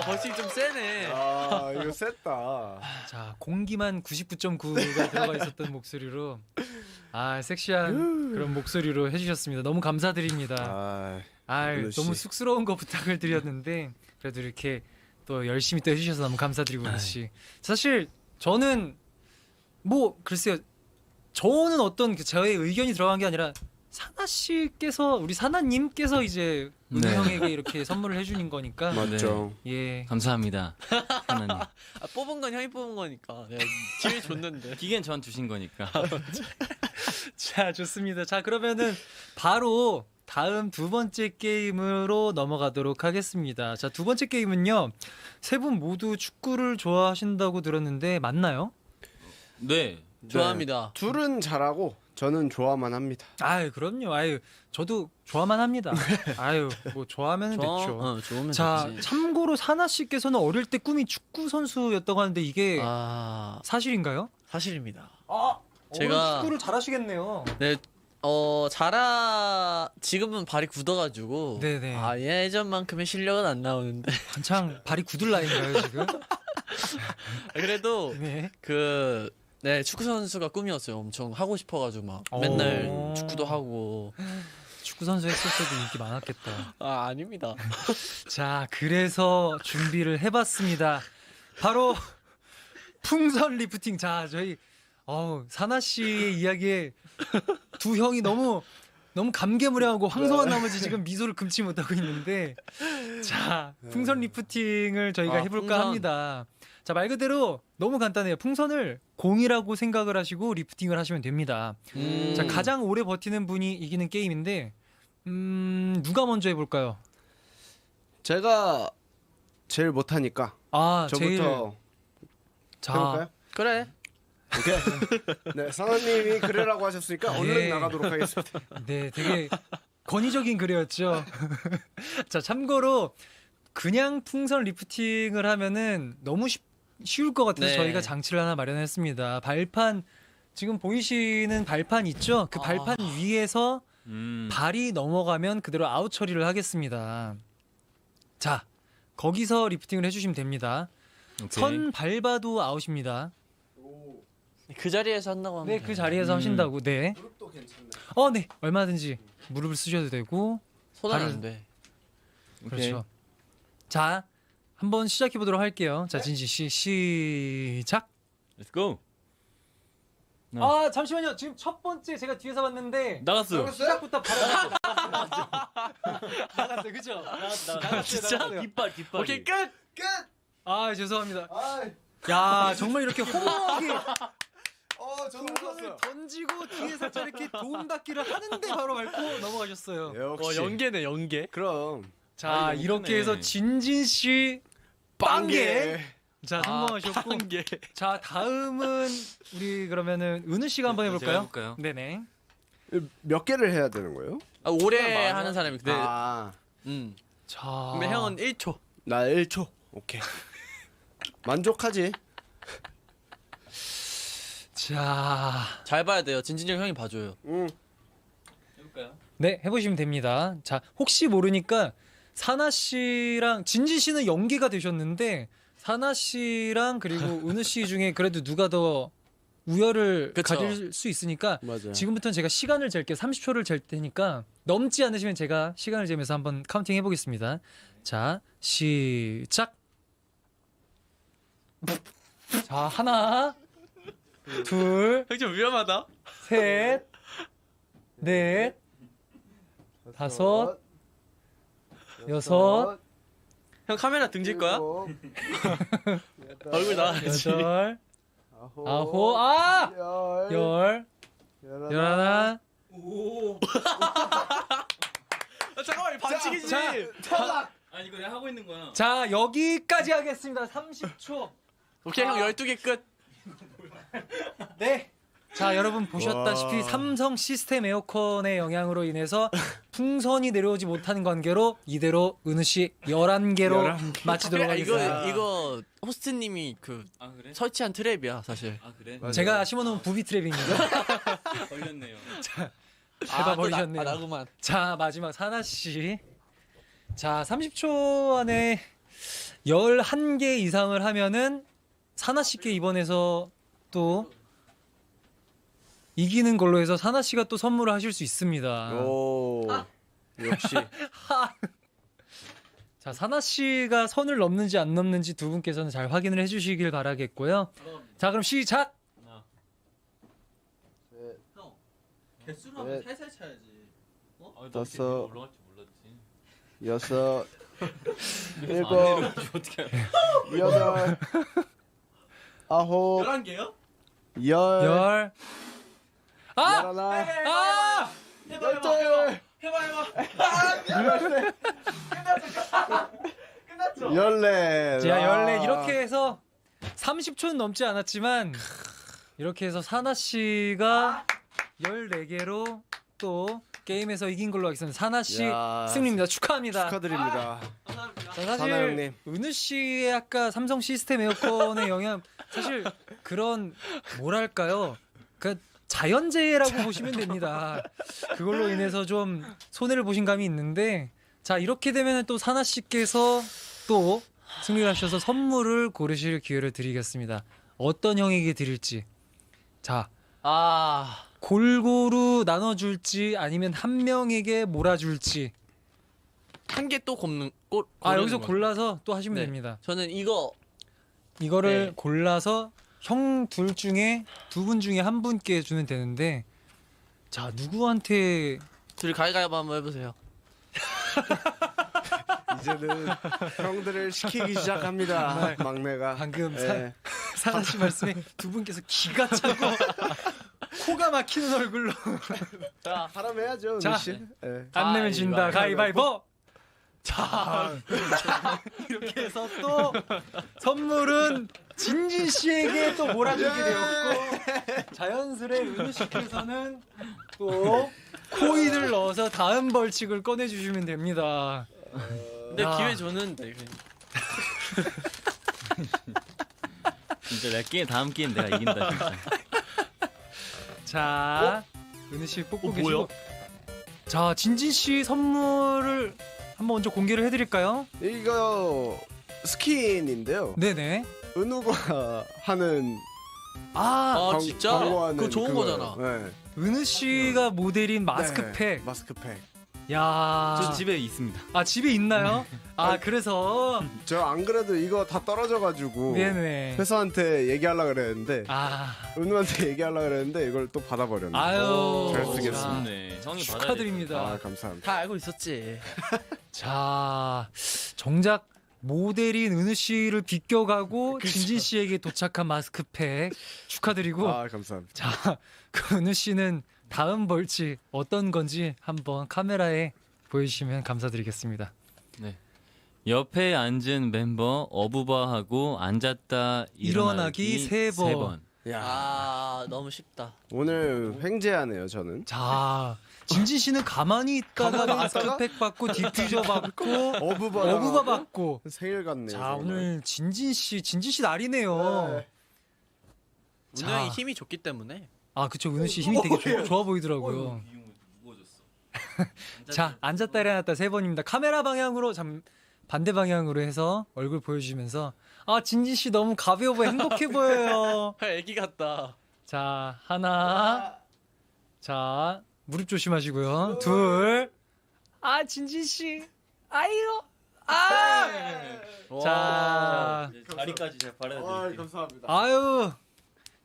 벌써 좀 세네. 이거 셌다. 자, 공기만 99.9가 들어가 있었던 목소리로 섹시한 그런 목소리로 해주셨습니다. 너무 감사드립니다. 은우 씨. 너무 쑥스러운 거 부탁을 드렸는데 그래도 이렇게 또 열심히 또 해주셔서 너무 감사드리고 은우 씨. 사실 저는 뭐 글쎄요, 저는 어떤 저의 의견이 들어간 게 아니라 사나 씨께서 우리 사나님께서 이제 은우 네. 형에게 이렇게 선물을 해주는 거니까 맞죠. 예. 감사합니다. 하나님. 뽑은 건 형이 뽑은 거니까 내가 기회 줬는데. 기계는 전 주신 거니까. 자, 좋습니다. 자, 그러면은 바로 다음 두 번째 게임으로 넘어가도록 하겠습니다. 자, 두 번째 게임은요. 세 분 모두 축구를 좋아하신다고 들었는데 맞나요? 네. 좋아합니다. 둘은 잘하고 저는 좋아만 합니다. 그럼요. 저도 좋아만 합니다. 뭐 좋아하면 됐죠. 좋으면 자, 됐지. 참고로 사나 씨께서는 어릴 때 꿈이 축구 선수였다고 하는데 이게 사실인가요? 사실입니다. 제가 축구를 잘하시겠네요. 네, 지금은 발이 굳어가지고. 네네. 예전만큼의 실력은 안 나오는데. 한창 발이 굳을 나이인가요 지금? 그래도 네. 축구 선수가 꿈이었어요. 엄청 하고 싶어가지고 막 오. 맨날 축구도 하고. 축구 선수 했을 때도 인기 많았겠다. 아닙니다. 자, 그래서 준비를 해봤습니다. 바로 풍선 리프팅. 자, 저희 사나 씨의 이야기에 두 형이 너무 감개무량하고 황송한 나머지 지금 미소를 금치 못하고 있는데, 자, 풍선 리프팅을 저희가 해볼까 풍선. 합니다. 자, 말 그대로 너무 간단해요. 풍선을 공이라고 생각을 하시고 리프팅을 하시면 됩니다. 자, 가장 오래 버티는 분이 이기는 게임인데, 누가 먼저 해볼까요? 제가 제일 못하니까 저부터 자, 해볼까요? 그래. 오케이. 네, 사나님이 그래라고 하셨으니까 얼른 예. 나가도록 하겠습니다. 네, 되게 권위적인 글이었죠. 자, 참고로 그냥 풍선 리프팅을 하면은 너무 쉬울 것 같아서 네. 저희가 장치를 하나 마련했습니다. 발판, 지금 보이시는 발판 있죠? 그 발판 위에서 발이 넘어가면 그대로 아웃 처리를 하겠습니다. 자, 거기서 리프팅을 해주시면 됩니다. 선 밟아도 아웃입니다. 그 자리에서 한다고 하면. 네, 그 자리에서 하신다고. 네. 무릎도 괜찮네. 네. 얼마든지 무릎을 쓰셔도 되고. 손은 안 돼. 그렇죠. 자, 한번 시작해 보도록 할게요. 자, 진지 씨 시작. Let's go. 잠시만요. 지금 첫 번째 제가 뒤에서 봤는데 나갔어요. 시작부터 바로 나갔어요. 그죠? 나갔어요. 진짜? 깃발. 오케이, 끝! 죄송합니다. 아, 야, 정말 이렇게 허무하게 저는 풍선을 몰랐어요. 던지고 뒤에 살짝 이렇게 도움 닫기를 하는데 바로 밟고 넘어가셨어요. 역시. 연계네, 연계. 그럼 자, 이거 이렇게 못하네. 해서 진진 씨 빵개. 자, 성공하셨고. 한개. 자, 다음은 우리 그러면은 은우 씨가 한번 제가 해볼까요? 해볼까요? 네네. 몇 개를 해야 되는 거예요? 오래 하는 사람이. 근데, 자, 근데 형은 1초. 나 1초. 오케이. 만족하지? 자, 잘 봐야 돼요. 진진이 형이 봐줘요. 해볼까요? 네, 해보시면 됩니다. 자, 혹시 모르니까 사나 씨랑 진지 씨는 연기가 되셨는데 사나 씨랑 그리고 은우 씨 중에 그래도 누가 더 우열을 그쵸. 가질 수 있으니까 맞아요. 지금부터는 제가 시간을 잴게요. 30초를 잴 테니까 넘지 않으시면 제가 시간을 재면서 한번 카운팅 해보겠습니다. 자, 시작. 자, 하나, 둘, 형 좀 위험하다. 셋, 넷, 다섯, 여섯, 형 카메라 등질 거야? 얼굴 나와야지. 여덟, 아홉, 열, 열하나. 잠깐만, 반칙이지. 자, 아니 이거 내가 하고 있는 거야. 자, 여기까지 하겠습니다. 30초. 오케이, 형 12개 끝. 네. 자, 여러분 보셨다시피 삼성 시스템 에어컨의 영향으로 인해서 풍선이 내려오지 못하는 관계로 이대로 은우 씨 11개로 마치도록 하겠습니다. 이거 호스트님이 그 아 그래? 설치한 트랩이야 사실. 아 그래? 제가 심어놓은 부비 트랩입니다. 걸렸네요. 밟아버리셨네요. 나구만. 자, 마지막 사나 씨. 자, 30초 안에 11개 이상을 하면은 사나 씨께 이번에서 또 이기는 걸로 해서 사나 씨가 또 선물을 하실 수 있습니다. 오 역시 자, 사나 씨가 선을 넘는지 안 넘는지 두 분께서는 잘 확인을 해주시길 바라겠고요. 자, 그럼 시작. 형 개수로 하면 살살 쳐야지. 다섯. 올라갈 줄 몰랐지. 여섯 안 일곱 내려오지 어떻게? 여덟 아홉 11개요? 열 열. 아! 열하나 아! 열둘 열넷 자, 14 이렇게 해서 30초는 넘지 않았지만 이렇게 해서 사나 씨가 14개로 또 게임에서 이긴 걸로 하겠습니다. 사나 씨 야, 승리입니다. 축하합니다. 축하드립니다. 자, 사나 사실 형님. 은우 씨의 아까 삼성 시스템 에어컨의 영향 사실 그런 뭐랄까요? 그 자연재해라고 보시면 됩니다. 그걸로 인해서 좀 손해를 보신 감이 있는데 자, 이렇게 되면 또 사나 씨께서 또 승리를 하셔서 선물을 고르실 기회를 드리겠습니다. 어떤 형에게 드릴지. 자, 아 골고루 나눠줄지 아니면 한 명에게 몰아줄지. 한 개 또 곱는 골. 아, 여기서 골라서 또 하시면 네. 됩니다. 저는 이거 이거를 네. 골라서 형 둘 중에 두 분 중에 한 분께 주면 되는데 자, 누구한테 둘이 가위가위보 한번 해보세요. 이제는 형들을 시키기 시작합니다. 막내가 방금 예. 사나 씨 말씀에 두 분께서 기가 차고 코가 막히는 얼굴로 자, 사람 해야죠, 자. 은우 씨. 예. 안 내면 진다 가위바위보. 가위바위보. 자, 이렇게 해서 또 선물은 진진 씨에게 또 몰아주게 되었고 자연스레 은우 씨께서는 또 코인을 넣어서 다음 벌칙을 꺼내주시면 됩니다. 근데 야. 기회 줬는데. 진짜 내 게임 다음 게임 내가 이긴다 진짜. 자, 은우 씨 뽑고 계시고. 뭐야? 자, 진진 씨 선물을 한번 먼저 공개를 해드릴까요? 이거 스킨인데요. 네네. 은우가 하는 아 진짜? 광고하는 그거 좋은 그거예요. 거잖아. 네. 은우 씨가 모델인 마스크팩. 네, 마스크팩. 야. 저 집에 있습니다. 아, 집에 있나요? 아, 그래서. 저 안 그래도 이거 다 떨어져가지고 네네. 회사한테 얘기하려고 그랬는데 아, 은우한테 얘기하려고 그랬는데 이걸 또 받아버렸네. 아유. 잘 쓰겠습니다. 네, 형이 축하드립니다. 아 감사합니다. 다 알고 있었지. 자, 정작 모델인 은우 씨를 비껴가고 진진 씨에게 도착한 마스크팩 축하드리고. 아 감사합니다. 자, 그 은우 씨는 다음 벌칙 어떤 건지 한번 카메라에 보여주시면 감사드리겠습니다. 네. 옆에 앉은 멤버 어부바하고 앉았다 일어나기 일어나기 세 번. 야 아 너무 쉽다. 오늘 횡재하네요 저는. 자, 진진 씨는 가만히 있다가 가만히 있다가? 마스크팩 받고 디퓨저 받고 어부바 어부바 받고. 생일 같네요. 자, 정말. 오늘 진진 씨 날이네요. 네. 자. 운영이 힘이 좋기 때문에. 아, 그쵸. 은우 씨 힘이 되게 좋아 보이더라고요. 자, 앉았다 일어났다 세 번입니다. 카메라 방향으로 반대 방향으로 해서 얼굴 보여주시면서 아, 진진 씨 너무 가벼워 보여 행복해 보여요. 애기 같다. 자, 하나. 자, 무릎 조심하시고요. 둘. 아, 진진 씨. 아이고. 아! 자. 다리까지 제가 아 바라드릴게요. 감사합니다. 아유.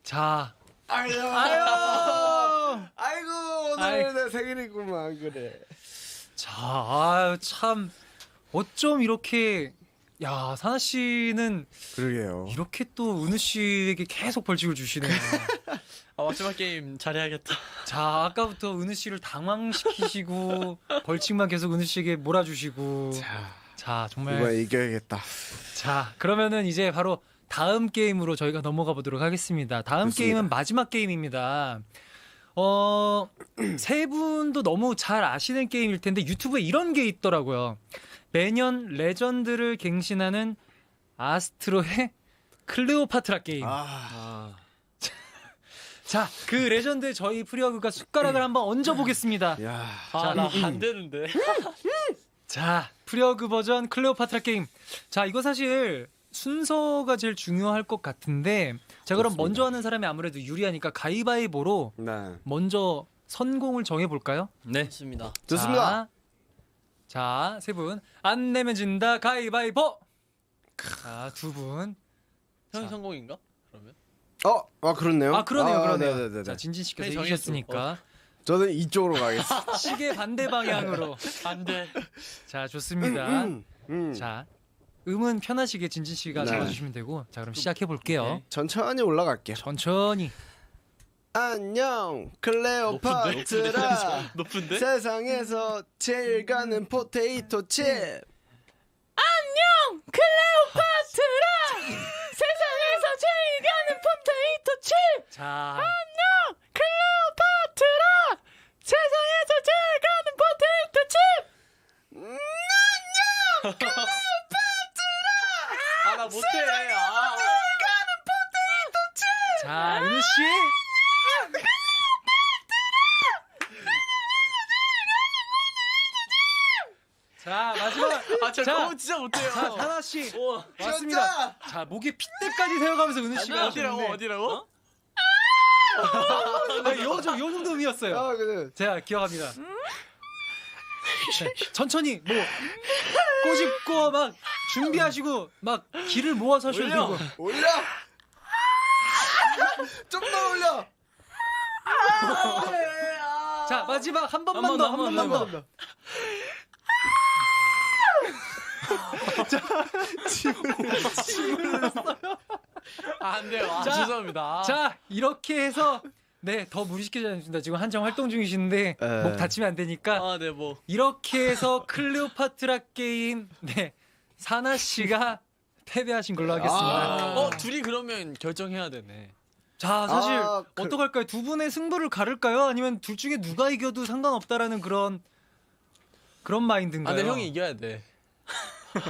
자. 아유. 아유. 아이고 오늘 아이. 내 생일이구만 그래. 자, 아유, 참. 어쩜 이렇게, 야, 사나 씨는 그러게요. 이렇게 또 은우 씨에게 계속 벌칙을 주시네요. 아 마지막 게임 잘해야겠다. 자, 아까부터 은우 씨를 당황시키시고, 벌칙만 계속 은우 씨에게 몰아주시고. 자, 정말. 이번에 이겨야겠다. 자, 그러면은 이제 바로 다음 게임으로 저희가 넘어가 보도록 하겠습니다. 다음 좋습니다. 게임은 마지막 게임입니다. 세 분도 너무 잘 아시는 게임일 텐데 유튜브에 이런 게 있더라고요. 매년 레전드를 갱신하는 아스트로의 클레오파트라 게임. 자, 그 레전드에 저희 프리허그가 숟가락을 한번 얹어 보겠습니다. 야. 나 안 되는데. 자, 프리허그 버전 클레오파트라 게임. 자, 이거 사실 순서가 제일 중요할 것 같은데, 자, 그럼 좋습니다. 먼저 하는 사람이 아무래도 유리하니까 가위바위보로 네. 먼저 선공을 정해 볼까요? 네. 좋습니다. 좋습니다. 자, 세 분. 안 내면 진다. 가위바위보. 자, 두 분. 형이 자. 성공인가? 그러면? 그렇네요. 아, 그러네요. 그러네요. 네네네. 자, 진진 씨께서 네, 이기셨으니까 저는 이쪽으로 가겠습니다. 시계 반대 방향으로. 안 돼. 자, 좋습니다. 음. 자, 음은 편하시게 진진 씨가 네. 잡아주시면 되고, 자, 그럼 시작해 볼게요. 천천히 올라갈게요. 천천히. 안녕, 클레오파트라. 높은데? 세상에서 제일 가는 포테이토 칩. 세상에서 제일 가는 포테이토 칩! 자, 클레오파트라! 세상에서 제일 가는 포테이토 칩! 나 못해. 자, 은우 씨. 자, 마지막. 자, 진짜 못해요. 자, 사나 씨. 우와. 왔습니다. 자, 목에 핏대까지 세워가면서 은우 씨가 하시는데. 어디라고? 요 정도이었어요. 그래. 제가 기억합니다. 네, 천천히 뭐 꼬집고 막 준비하시고 막 기를 모아서 하셔도 되고. 올려. 좀 더 올려. 자, 마지막 한 번만 더, 한 번만 더. 안 돼요. 자, 죄송합니다. 자, 이렇게 해서 네, 더 무리시키지 않습니다. 지금 한창 활동 중이신데 목 다치면 안 되니까 네, 뭐. 이렇게 해서 클레오파트라 게임 네, 사나 씨가 패배하신 걸로 하겠습니다. 둘이 그러면 결정해야 되네. 자, 사실 그- 어떡할까요? 두 분의 승부를 가를까요? 아니면 둘 중에 누가 이겨도 상관없다라는 그런 마인드인가요? 근데 형이 이겨야 돼.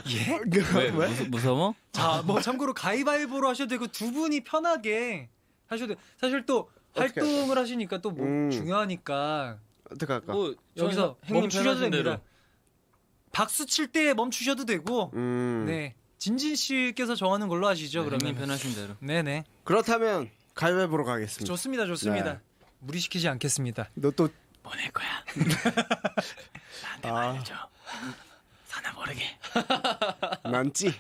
예? 왜? 무서워? 자, 뭐 참고로 가위바위보로 하셔도 되고 두 분이 편하게 하셔도 돼요. 사실 또 어떻게 활동을 하시니까 또 뭐 중요하니까 어떻게 할까? 여기서 형님 멈추셔도 편하신 됩니다. 대로. 박수 칠 때 멈추셔도 되고 네, 진진 씨께서 정하는 걸로 하시죠. 형님 그러면 편하신 대로. 네네, 그렇다면 가위바위보로 가겠습니다. 좋습니다. 좋습니다. 네. 무리시키지 않겠습니다. 너 또 보낼 거야. 알려줘. 사나 모르게. 난지.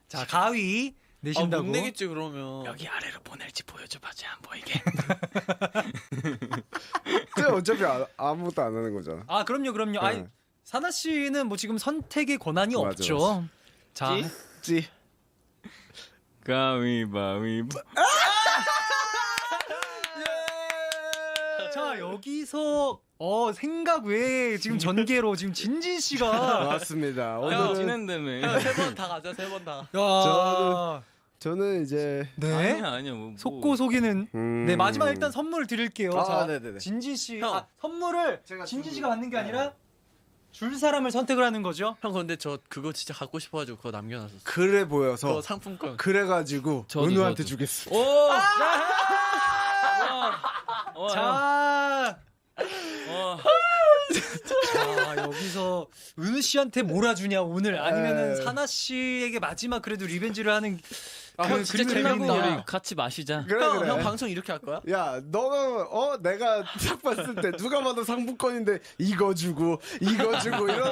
자, 가위 내신다고. 못 내겠지 그러면. 여기 아래로 보낼지 보여줘봐. 쟤안 보이게. 근데 어차피 아무것도 안 하는 거잖아. 아, 그럼요. 아니, 사나 씨는 뭐 지금 선택의 권한이 맞아, 없죠. 자, 찌. 가위바위보. 자, 여기서 생각 외에 지금 전개로 지금 진진 씨가 맞습니다. 형 오늘은 지낸다며. 3번 다 가자, 3번 다. 야, 저는 이제 네. 아니야. 뭐. 속고 속이는. 네, 마지막 일단 선물 드릴게요. 아, 자, 네네네. 진진 씨. 형. 선물을 제가 진진 준비- 씨가 받는 게 아니라 줄 사람을 선택을 하는 거죠. 형 근데 저 그거 진짜 갖고 싶어가지고 그거 남겨놨었어. 그래 보여서 그거 상품권. 그래가지고 저도, 은우한테 저도. 주겠습니다. 오! 자, 와. 자, 여기서 은우 씨한테 몰아주냐 오늘 아니면은 에이. 사나 씨에게 마지막 그래도 리벤지를 하는 형 진짜 그림을 재밌다. 그리는 우리 같이 마시자. 그래 형, 그래. 형 방송 이렇게 할 거야? 야, 너가 내가 딱 봤을 때 누가 봐도 상품권인데 이거 주고 이런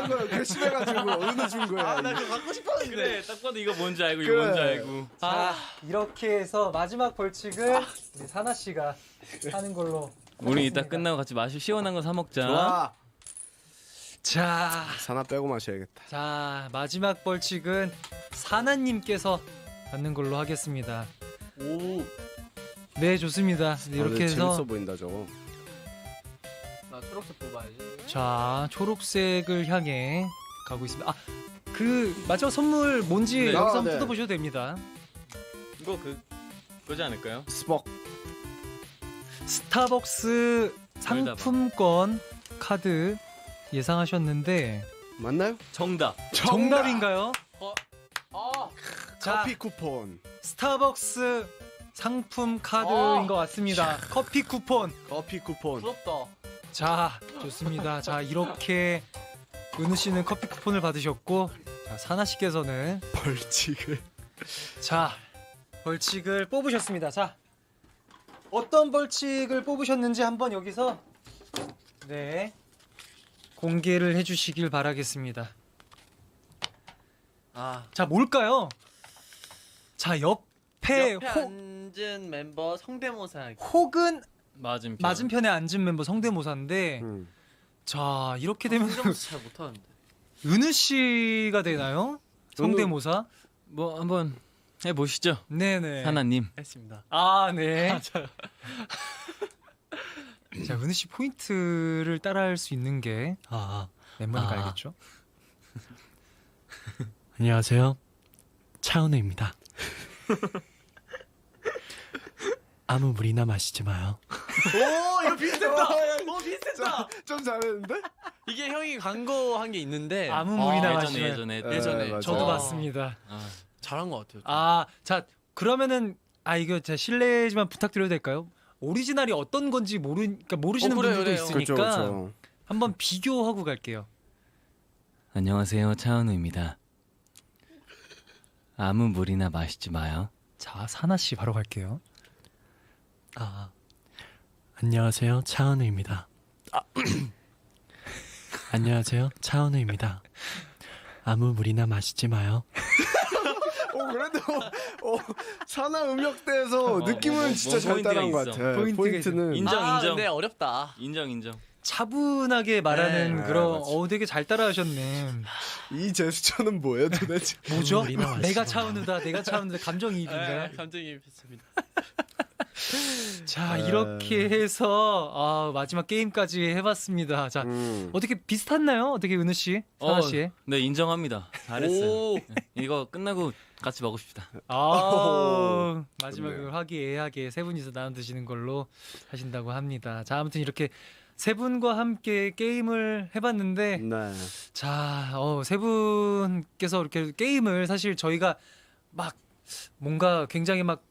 거 결심해가지고 은우 준 거야. 나 그거 갖고 싶었는데. 그래. 딱 봐도 이거 뭔지 알고 그래. 이거 뭔지 알고. 자, 이렇게 해서 마지막 벌칙을 우리 사나 씨가 하는 걸로. 우리 이따 하겠습니다. 끝나고 같이 마실 시원한 거 사 먹자. 좋아. 자, 사나 빼고 마셔야겠다. 자, 마지막 벌칙은 사나님께서 받는 걸로 하겠습니다. 오. 네, 좋습니다. 이렇게 해서 재밌어 보인다 저거. 나 초록색 뽑아야지. 자, 초록색을 향해 가고 있습니다. 그 마지막 선물 뭔지 네. 여기서 아, 한번 네. 뜯어보셔도 됩니다. 그거지 않을까요? 스벅. 스타벅스 상품권 카드 예상하셨는데 맞나요? 정답. 정답인가요? 자, 커피 쿠폰. 스타벅스 상품 카드인 것 같습니다. 커피 쿠폰. 커피 쿠폰. 부럽다. 자, 좋습니다. 자, 이렇게 은우 씨는 커피 쿠폰을 받으셨고, 자, 사나 씨께서는 벌칙을. 자, 벌칙을 뽑으셨습니다. 자, 어떤 벌칙을 뽑으셨는지 한번 여기서 네 공개를 해주시길 바라겠습니다. 자, 뭘까요? 자, 옆에 옆에 앉은 멤버 성대모사. 혹은 맞은편. 맞은편에 앉은 멤버 성대모사인데, 자, 이렇게 되면 성대모사 잘 못하는데. 은우 씨가 되나요? 성대모사? 뭐 한번 해보시죠. 네네. 사나님. 했습니다. 아, 네. 자, 은우 씨 포인트를 따라할 수 있는 게 멤버니까 알겠죠? 안녕하세요. 차은우입니다. 아무 물이나 마시지 마요. 오, 이거 비슷했다. 비슷했다. 좀 잘했는데? 이게 형이 광고한 게 있는데 아무 물이나 예전에 마시면 예전에. 맞아요. 저도 아. 봤습니다. 잘한 것 같아요. 자, 그러면은 이거 제 실례지만 부탁드려도 될까요? 오리지널이 어떤 건지 모르시는 그래요, 분들도 그래요. 있으니까 그렇죠. 한번 비교하고 갈게요. 안녕하세요, 차은우입니다. 아무 물이나 마시지 마요. 자, 사나 씨 바로 갈게요. 안녕하세요. 차은우입니다. 안녕하세요. 차은우입니다. 아무 물이나 마시지 마요. 그래도 사나 음역대에서 느낌은 진짜 잘 포인트가 따라한 것 있어. 같아. 포인트가 포인트는 인정. 근데 어렵다. 인정. 차분하게 말하는 네, 그런 맞지. 되게 잘 따라하셨네. 이 제스처는 뭐예요 도대체? 뭐죠? 우리나 마시지 내가 마요. 차은우다. 내가 차은우다. 감정이입인가요? 감정이입했습니다. 자, 이렇게 해서 마지막 게임까지 해봤습니다. 자, 어떻게 비슷했나요? 어떻게 은우 씨, 사나 씨? 네, 인정합니다. 잘했어요. 네, 이거 끝나고 같이 먹읍시다. 마지막으로 화기애애하게 세 분이서 나눠 드시는 걸로 하신다고 합니다. 자, 아무튼 이렇게 세 분과 함께 게임을 해봤는데, 네. 자, 세 분께서 이렇게 게임을 사실 저희가 막 뭔가 굉장히 막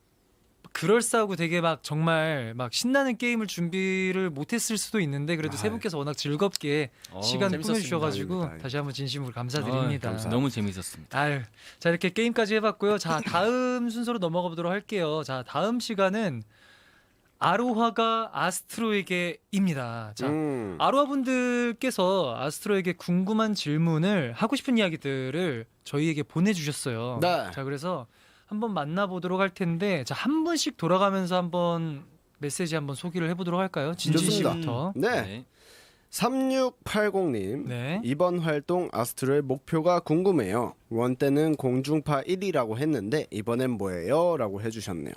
그럴싸하고 되게 막 정말 막 신나는 게임을 준비를 못했을 수도 있는데 그래도 세 분께서 워낙 즐겁게 시간 재밌었습니다. 꾸며주셔가지고 다행이다. 다시 한번 진심으로 감사드립니다. 너무 재밌었습니다. 아유, 자 이렇게 게임까지 해봤고요. 자 다음 순서로 넘어가 보도록 할게요. 자 다음 시간은 아로하가 아스트로에게입니다. 자 아로하 분들께서 아스트로에게 궁금한 질문을 하고 싶은 이야기들을 저희에게 보내주셨어요. 네. 자 그래서 한번 만나보도록 할 텐데 자 한 분씩 돌아가면서 한번 메시지 한번 소개를 해보도록 할까요? 진진 좋습니다. 씨부터. 네. 3680님 네. 이번 활동 아스트로의 목표가 궁금해요. 원 때는 공중파 1위라고 했는데 이번엔 뭐예요? 라고 해주셨네요.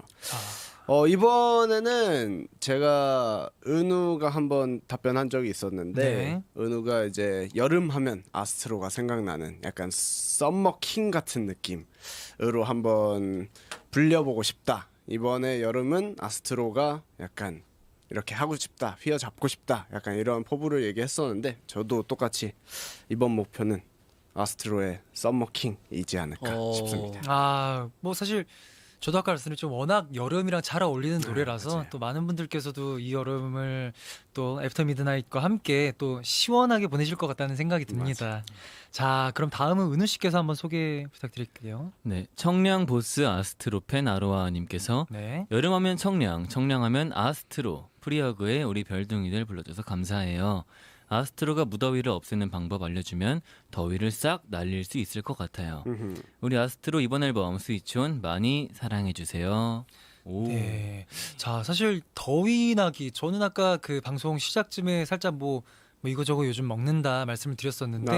이번에는 제가 은우가 한번 답변한 적이 있었는데 네. 은우가 이제 여름 하면 아스트로가 생각나는 약간 썸머킹 같은 느낌으로 한번 불려보고 싶다. 이번에 여름은 아스트로가 약간 이렇게 하고 싶다, 휘어잡고 싶다, 약간 이런 포부를 얘기했었는데 저도 똑같이 이번 목표는 아스트로의 썸머킹이지 않을까 싶습니다. 뭐 사실 저도 아까 말씀드린 좀 워낙 여름이랑 잘 어울리는 노래라서 맞아요. 또 많은 분들께서도 이 여름을 또 애프터 미드나잇과 함께 또 시원하게 보내실 것 같다는 생각이 듭니다. 자, 그럼 다음은 은우 씨께서 한번 소개 부탁드릴게요. 네, 청량 보스 아스트로 팬 아로아님께서 네. 여름하면 청량, 청량하면 아스트로, 프리허그의 우리 별둥이들 불러줘서 감사해요. 아스트로가 무더위를 없애는 방법 알려주면 더위를 싹 날릴 수 있을 것 같아요. 우리 아스트로 이번 앨범 스위치온 많이 사랑해주세요. 오. 네. 자, 사실 더위 나기 저는 아까 그 방송 시작쯤에 살짝 뭐 이거저거 요즘 먹는다 말씀을 드렸었는데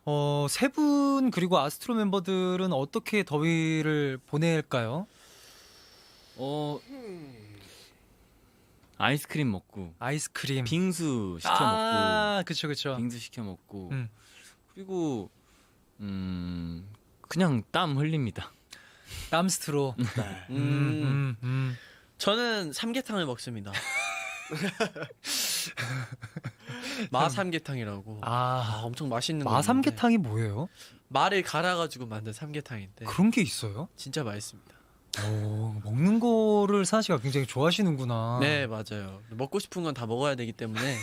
맞아요. 세 분 그리고 아스트로 멤버들은 어떻게 더위를 보낼까요? 아이스크림 먹고 아이스크림. 빙수 시켜 먹고 그쵸 그쵸. 빙수 시켜 먹고 음. 그리고 그냥 땀 흘립니다. 땀스트로. 저는 삼계탕을 먹습니다. 마삼계탕이라고. 엄청 맛있는 거. 마삼계탕이 뭐예요? 말을 갈아가지고 만든 삼계탕인데 그런 게 있어요? 진짜 맛있습니다. 오, 먹는 거를 사나 씨가 굉장히 좋아하시는구나. 네, 맞아요. 먹고 싶은 건 다 먹어야 되기 때문에.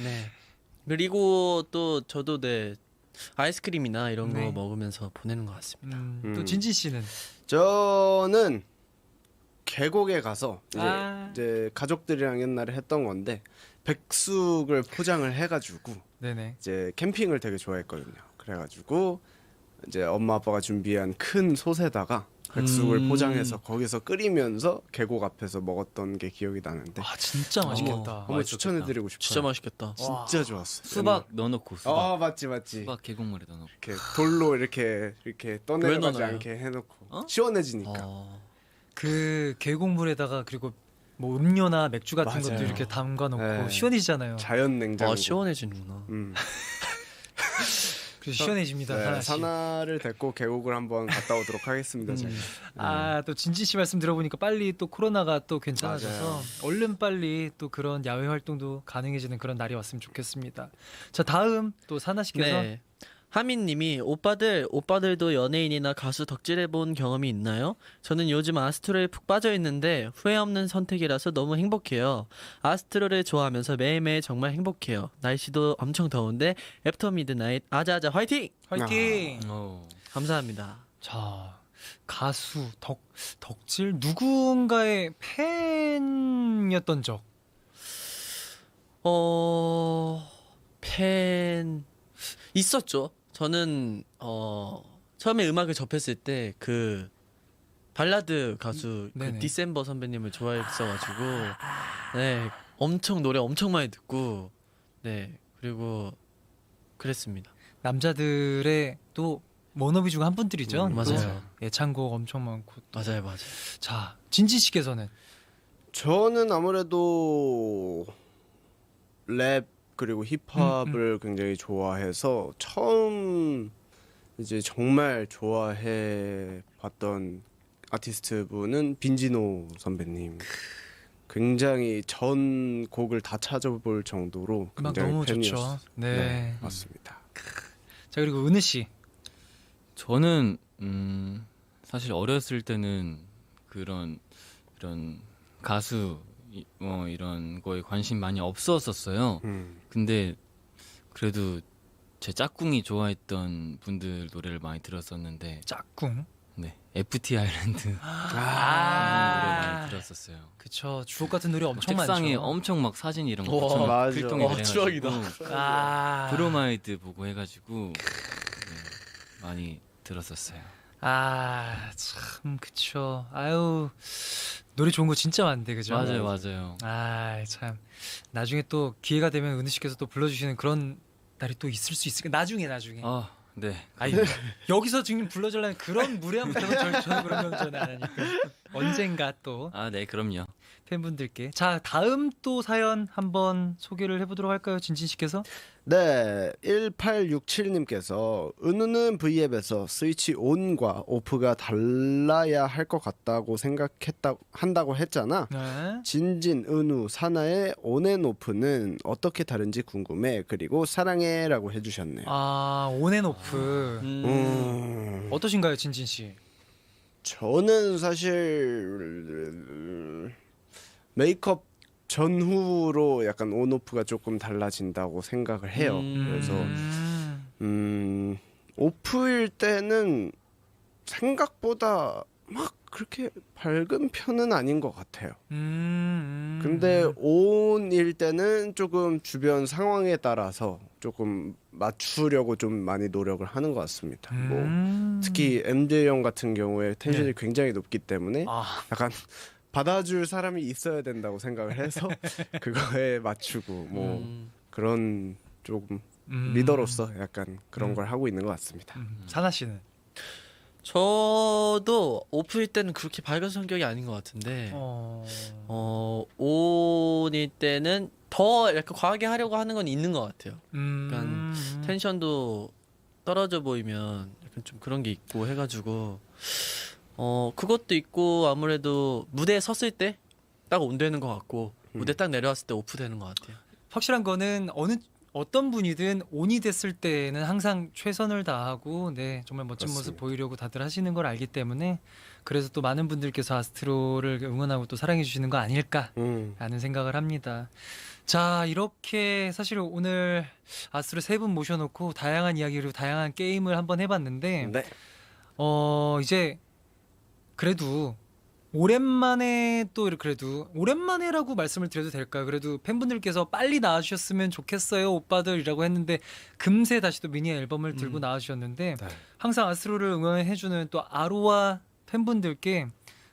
네. 그리고 또 저도 아이스크림이나 이런 거 네. 먹으면서 보내는 것 같습니다. 또 진진 씨는 저는 계곡에 가서 아. 이제 가족들이랑 옛날에 했던 건데 백숙을 포장을 해가지고 네네. 이제 캠핑을 되게 좋아했거든요. 그래가지고 이제 엄마 아빠가 준비한 큰 솥에다가 백숙을 포장해서 거기서 끓이면서 계곡 앞에서 먹었던 게 기억이 나는데 진짜 맛있겠다. 한번 맛있었겠다. 추천해드리고 싶어요. 진짜 맛있겠다. 진짜 좋았어. 수박 넣어놓고 수박 맞지. 수박 계곡물에 넣어놓고. 이렇게 돌로 이렇게 떠내려가지 넣어요? 않게 해놓고 어? 시원해지니까. 그 계곡물에다가 그리고 뭐 음료나 맥주 같은 맞아요. 것도 이렇게 담가 놓고 네. 시원해지잖아요. 자연 냉장고. 시원해지는구나. 그래서 시원해집니다. 네, 사나 씨. 사나를 데리고 계곡을 한번 갔다 오도록 하겠습니다. 제가. 또 진진 씨 말씀 들어보니까 빨리 또 코로나가 또 괜찮아져서 맞아요. 얼른 빨리 또 그런 야외 활동도 가능해지는 그런 날이 왔으면 좋겠습니다. 자, 다음 또 사나 씨께서 네. 하민님이 오빠들도 연예인이나 가수 덕질해본 경험이 있나요? 저는 요즘 아스트로에 푹 빠져 있는데 후회 없는 선택이라서 너무 행복해요. 아스트로를 좋아하면서 매일매일 정말 행복해요. 날씨도 엄청 더운데 애프터 미드나잇 아자아자 화이팅! 화이팅! 감사합니다. 자, 가수 덕질 누군가의 팬이었던 적. 팬 있었죠. 저는 처음에 음악을 접했을 때 그 발라드 가수 그 네네. 디셈버 선배님을 좋아했어가지고 네 노래 엄청 많이 듣고 네 그리고 그랬습니다. 남자들의 또 워너비 중 한 분들이죠. 맞아요. 또 예찬곡 엄청 많고. 맞아요. 자, 진진 씨께서는 저는 아무래도 랩 그리고 힙합을 굉장히 좋아해서 처음 이제 정말 좋아해 봤던 아티스트 분은 빈지노 선배님. 굉장히 전 곡을 다 찾아볼 정도로 음악 굉장히 너무 팬이었어요. 좋죠. 네. 맞습니다. 자, 그리고 은우 씨. 저는 사실 어렸을 때는 이런 가수 이런 거에 관심 많이 없었었어요. 근데 그래도 제 짝꿍이 좋아했던 분들 노래를 많이 들었었는데 짝꿍. 네, FT 아일랜드 노래 많이 들었었어요. 그쵸. 주옥 같은 노래 엄청 책상에 많죠. 엄청 막 사진 이런 거 와, 엄청 막 맞아. 필통에 와, 그래가지고 추억이다. 브로마이드 보고 해가지고 네, 많이 들었었어요. 참 그쵸. 아유, 노래 좋은 거 진짜 많은데, 그죠? 맞아요. 참. 나중에 또 기회가 되면 은우 씨께서 또 불러주시는 그런 날이 또 있을 수 있으니까 나중에. 아, 네. 아니, 여기서 지금 불러주려는 그런 무례한 부탁은 저는 그런 건 저는 안 하니까. 언젠가 또 아, 네, 그럼요. 팬분들께. 자, 다음 또 사연 한번 소개를 해보도록 할까요, 진진 씨께서? 네, 1867님께서 은우는 V앱에서 스위치 온과 오프가 달라야 할 것 같다고 한다고 했잖아. 네. 진진, 은우, 사나의 온앤오프는 어떻게 다른지 궁금해. 그리고 사랑해라고 해주셨네요. 온앤오프. 어떠신가요, 진진 씨? 저는 사실 메이크업 전후로 약간 온오프가 조금 달라진다고 생각을 해요. 그래서 오프일 때는 생각보다 막 그렇게 밝은 편은 아닌 것 같아요. 근데 온일 때는 조금 주변 상황에 따라서 조금 맞추려고 좀 많이 노력을 하는 것 같습니다. 뭐 특히 MJ 형 같은 경우에 텐션이 굉장히 높기 때문에 약간 받아줄 사람이 있어야 된다고 생각을 해서 그거에 맞추고 뭐 그런 조금 리더로서 약간 그런 걸 하고 있는 것 같습니다. 사나 씨는? 저도 오프일 때는 그렇게 밝은 성격이 아닌 것 같은데 온일 때는 더 약간 과하게 하려고 하는 건 있는 것 같아요. 약간 텐션도 떨어져 보이면 약간 좀 그런 게 있고 해가지고 그것도 있고 아무래도 무대에 섰을 때 딱 온되는 것 같고 무대 딱 내려왔을 때 오프되는 것 같아요. 확실한 거는 어떤 분이든 온이 됐을 때는 항상 최선을 다하고 네 정말 멋진 모습 그렇습니다. 보이려고 다들 하시는 걸 알기 때문에 그래서 또 많은 분들께서 아스트로를 응원하고 또 사랑해 주시는 거 아닐까라는 생각을 합니다. 자 이렇게 사실 오늘 아스트로 세 분 모셔놓고 다양한 이야기 그리고 다양한 게임을 한번 해봤는데 네. 이제 그래도 오랜만에 또 그래도 오랜만에라고 말씀을 드려도 될까요? 그래도 팬분들께서 빨리 나와주셨으면 좋겠어요 오빠들이라고 했는데 금세 다시 또 미니 앨범을 들고 나와주셨는데 네. 항상 아스트로를 응원해주는 또 아로하 팬분들께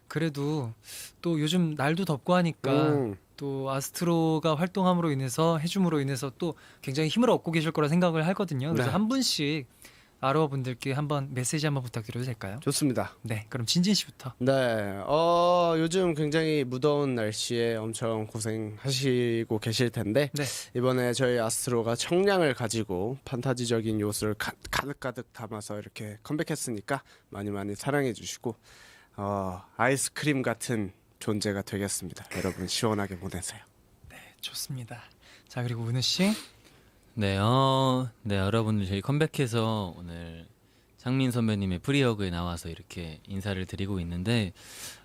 그래도 또 요즘 날도 덥고 하니까 또 아스트로가 활동함으로 인해서 해줌으로 인해서 또 굉장히 힘을 얻고 계실 거라 생각을 하거든요. 그래서 네. 한 분씩 아로하 분들께 한번 메시지 한번 부탁드려도 될까요? 좋습니다. 네, 그럼 진진 씨부터. 네, 요즘 굉장히 무더운 날씨에 엄청 고생하시고 계실 텐데 네. 이번에 저희 아스트로가 청량을 가지고 판타지적인 요소를 가득가득 담아서 이렇게 컴백했으니까 많이 많이 사랑해 주시고 아이스크림 같은 존재가 되겠습니다. 여러분 시원하게 보내세요. 좋습니다. 자 그리고 은우 씨. 네, 네 여러분들 저희 컴백해서 오늘 상민 선배님의 프리허그에 나와서 이렇게 인사를 드리고 있는데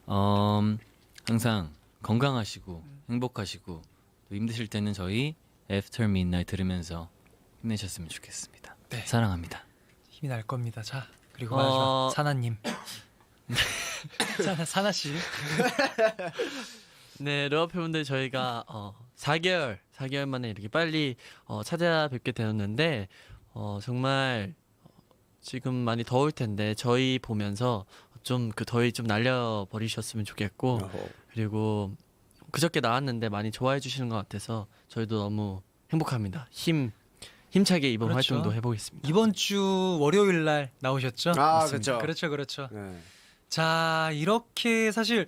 항상 건강하시고 행복하시고 또 힘드실 때는 저희 After Midnight 들으면서 힘내셨으면 좋겠습니다. 네. 사랑합니다. 힘이 날 겁니다. 자 그리고 마지막 사나님. 사나 씨. 네, 러브 팬분들 저희가 4개월 만에 이렇게 빨리 찾아뵙게 되었는데 정말 지금 많이 더울 텐데 저희 보면서 좀 그 더위 좀 날려버리셨으면 좋겠고 그리고 그저께 나왔는데 많이 좋아해 주시는 것 같아서 저희도 너무 행복합니다. 힘차게 이번 그렇죠. 활동도 해보겠습니다. 이번 주 월요일 날 나오셨죠? 그렇죠. 그렇죠. 네. 자 이렇게 사실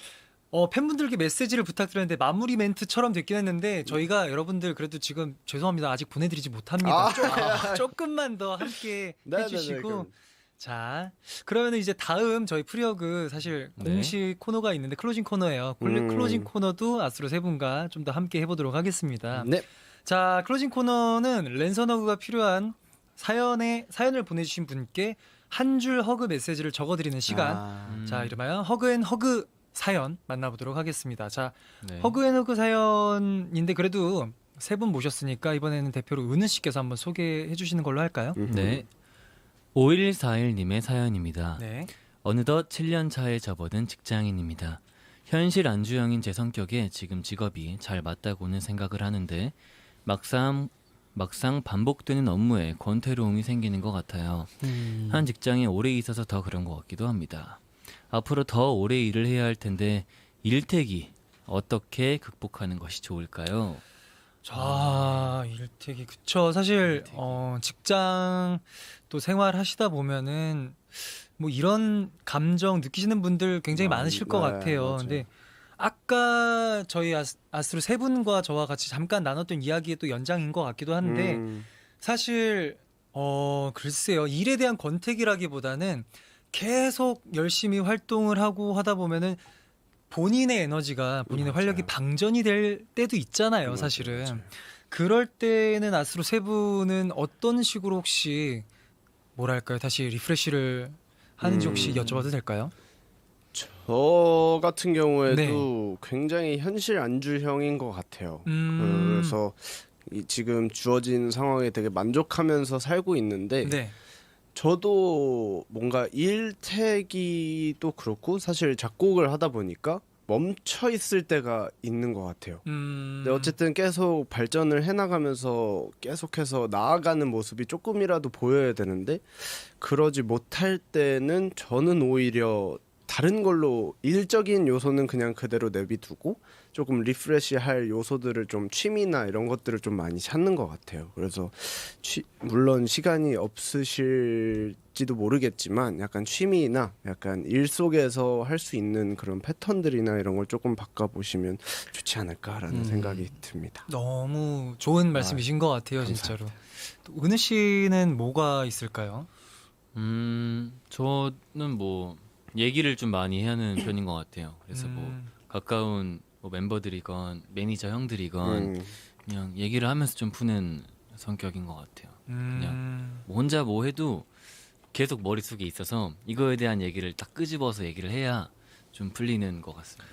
팬분들께 메시지를 부탁드렸는데 마무리 멘트처럼 됐긴 했는데 저희가 여러분들 그래도 지금 죄송합니다 아직 보내드리지 못합니다. 조금만 더 함께 해주시고 자 그러면 이제 다음 저희 프리허그 사실 네. 공식 코너가 있는데 클로징 코너예요. 클로징 코너도 아스트로 세 분과 좀 더 함께 해보도록 하겠습니다. 네. 자 클로징 코너는 랜선 허그가 필요한 사연을 보내주신 분께 한 줄 허그 메시지를 적어드리는 시간. 자 이름하여 허그앤허그 사연 만나보도록 하겠습니다. 자 네. 허그앤허그 사연인데 그래도 세 분 모셨으니까 이번에는 대표로 은우 씨께서 한번 소개해 주시는 걸로 할까요? 네. 5141님의 사연입니다. 네. 어느덧 7년 차에 접어든 직장인입니다. 현실 안주형인 제 성격에 지금 직업이 잘 맞다고는 생각을 하는데 막상 반복되는 업무에 권태로움이 생기는 것 같아요. 한 직장에 오래 있어서 더 그런 것 같기도 합니다. 앞으로 더 오래 일을 해야 할 텐데 일태기 어떻게 극복하는 것이 좋을까요? 자 일택이 그쵸. 사실 직장 또 생활하시다 보면은 뭐 이런 감정 느끼시는 분들 굉장히 많으실 것 같아요. 맞아요. 근데 아까 저희 아스트로 세 분과 저와 같이 잠깐 나눴던 이야기의 또 연장인 것 같기도 한데 사실 글쎄요 일에 대한 권태기라기보다는 계속 열심히 활동을 하고 하다 보면은 본인의 에너지가 본인의 활력이 방전이 될 때도 있잖아요 사실은. 맞아요. 그럴 때는 아스트로 세 분은 어떤 식으로 혹시 뭐랄까요 다시 리프레시를 하는지 혹시 여쭤봐도 될까요? 저 같은 경우에도 굉장히 현실 안주형인 것 같아요. 그래서 지금 주어진 상황에 되게 만족하면서 살고 있는데 네. 저도 뭔가 일태기도 그렇고 사실 작곡을 하다 보니까 멈춰 있을 때가 있는 것 같아요. 근데 어쨌든 계속 발전을 해나가면서 계속해서 나아가는 모습이 조금이라도 보여야 되는데 그러지 못할 때는 저는 오히려 다른 걸로 일적인 요소는 그냥 그대로 내비두고 조금 리프레시할 요소들을 좀 취미나 이런 것들을 좀 많이 찾는 것 같아요. 그래서 물론 시간이 없으실지도 모르겠지만 약간 취미나 약간 일 속에서 할 수 있는 그런 패턴들이나 이런 걸 조금 바꿔보시면 좋지 않을까라는 생각이 듭니다. 너무 좋은 말씀이신 것 같아요 진짜로. 또 은우 씨는 뭐가 있을까요? 저는 뭐 얘기를 좀 많이 하는 편인 것 같아요. 그래서 뭐 가까운 뭐 멤버들이건 매니저 형들이건 그냥 얘기를 하면서 좀 푸는 성격인 것 같아요. 그냥 뭐 혼자 뭐 해도 계속 머릿속에 있어서 이거에 대한 얘기를 딱 끄집어서 얘기를 해야 좀 풀리는 것 같습니다.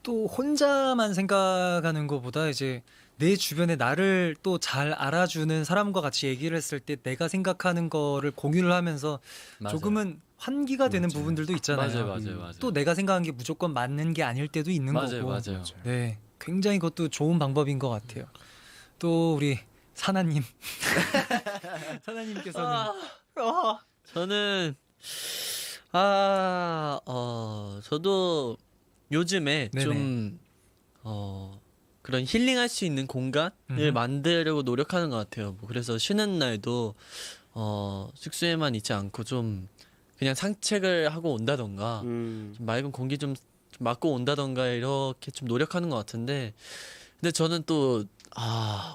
또 혼자만 생각하는 것보다 이제 내 주변에 나를 또 잘 알아주는 사람과 같이 얘기를 했을 때 내가 생각하는 거를 공유를 하면서 맞아요. 조금은 환기가 되는 부분들도 있잖아요. 맞아요. 또 내가 생각한 게 무조건 맞는 게 아닐 때도 있는 거고. 맞아요. 네, 굉장히 그것도 좋은 방법인 것 같아요. 또 우리 사나님, 사나님께서는 저는 저도 요즘에 네네. 좀 그런 힐링할 수 있는 공간을 만들려고 노력하는 것 같아요. 뭐 그래서 쉬는 날도 숙소에만 있지 않고 좀 그냥 산책을 하고 온다던가 좀 맑은 공기 좀 맞고 온다던가 이렇게 좀 노력하는 것 같은데, 근데 저는 또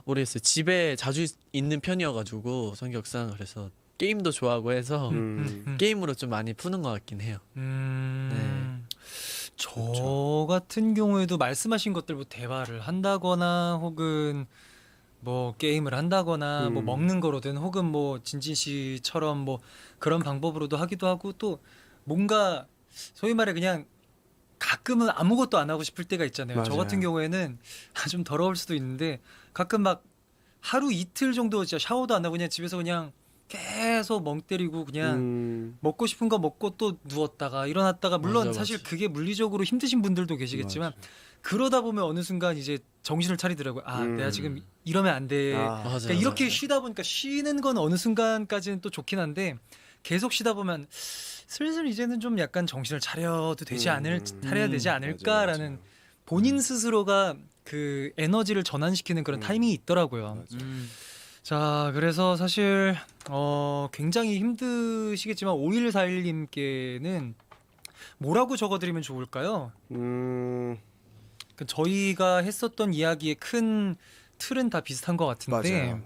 모르겠어요. 집에 자주 있는 편이어가지고 성격상, 그래서 게임도 좋아하고 해서 게임으로 좀 많이 푸는 것 같긴 해요. 저 같은 경우에도 말씀하신 것들 뭐 대화를 한다거나 혹은 뭐 게임을 한다거나 뭐 먹는 거로든 혹은 뭐 진진 씨처럼 뭐 그런 방법으로도 하기도 하고, 또 뭔가 소위 말해 그냥 가끔은 아무것도 안 하고 싶을 때가 있잖아요. 저 맞아요. 같은 경우에는 좀 더러울 수도 있는데 가끔 막 하루 이틀 정도 진짜 샤워도 안 하고 그냥 집에서 그냥 계속 멍 때리고 그냥 먹고 싶은 거 먹고 또 누웠다가 일어났다가, 물론 맞아. 사실 그게 물리적으로 힘드신 분들도 계시겠지만 그러다 보면 어느 순간 이제 정신을 차리더라고요. 내가 지금 이러면 안 돼. 맞아요. 그러니까 이렇게 쉬다 보니까 쉬는 건 어느 순간까지는 또 좋긴 한데 계속 쉬다 보면 슬슬 이제는 좀 약간 정신을 차려야 되지 않을까라는 본인 스스로가 그 에너지를 전환시키는 그런 타이밍이 있더라고요. 자, 그래서 사실 굉장히 힘드시겠지만 5141님께는 뭐라고 적어드리면 좋을까요? 저희가 했었던 이야기의 큰 틀은 다 비슷한 것 같은데. 맞아요.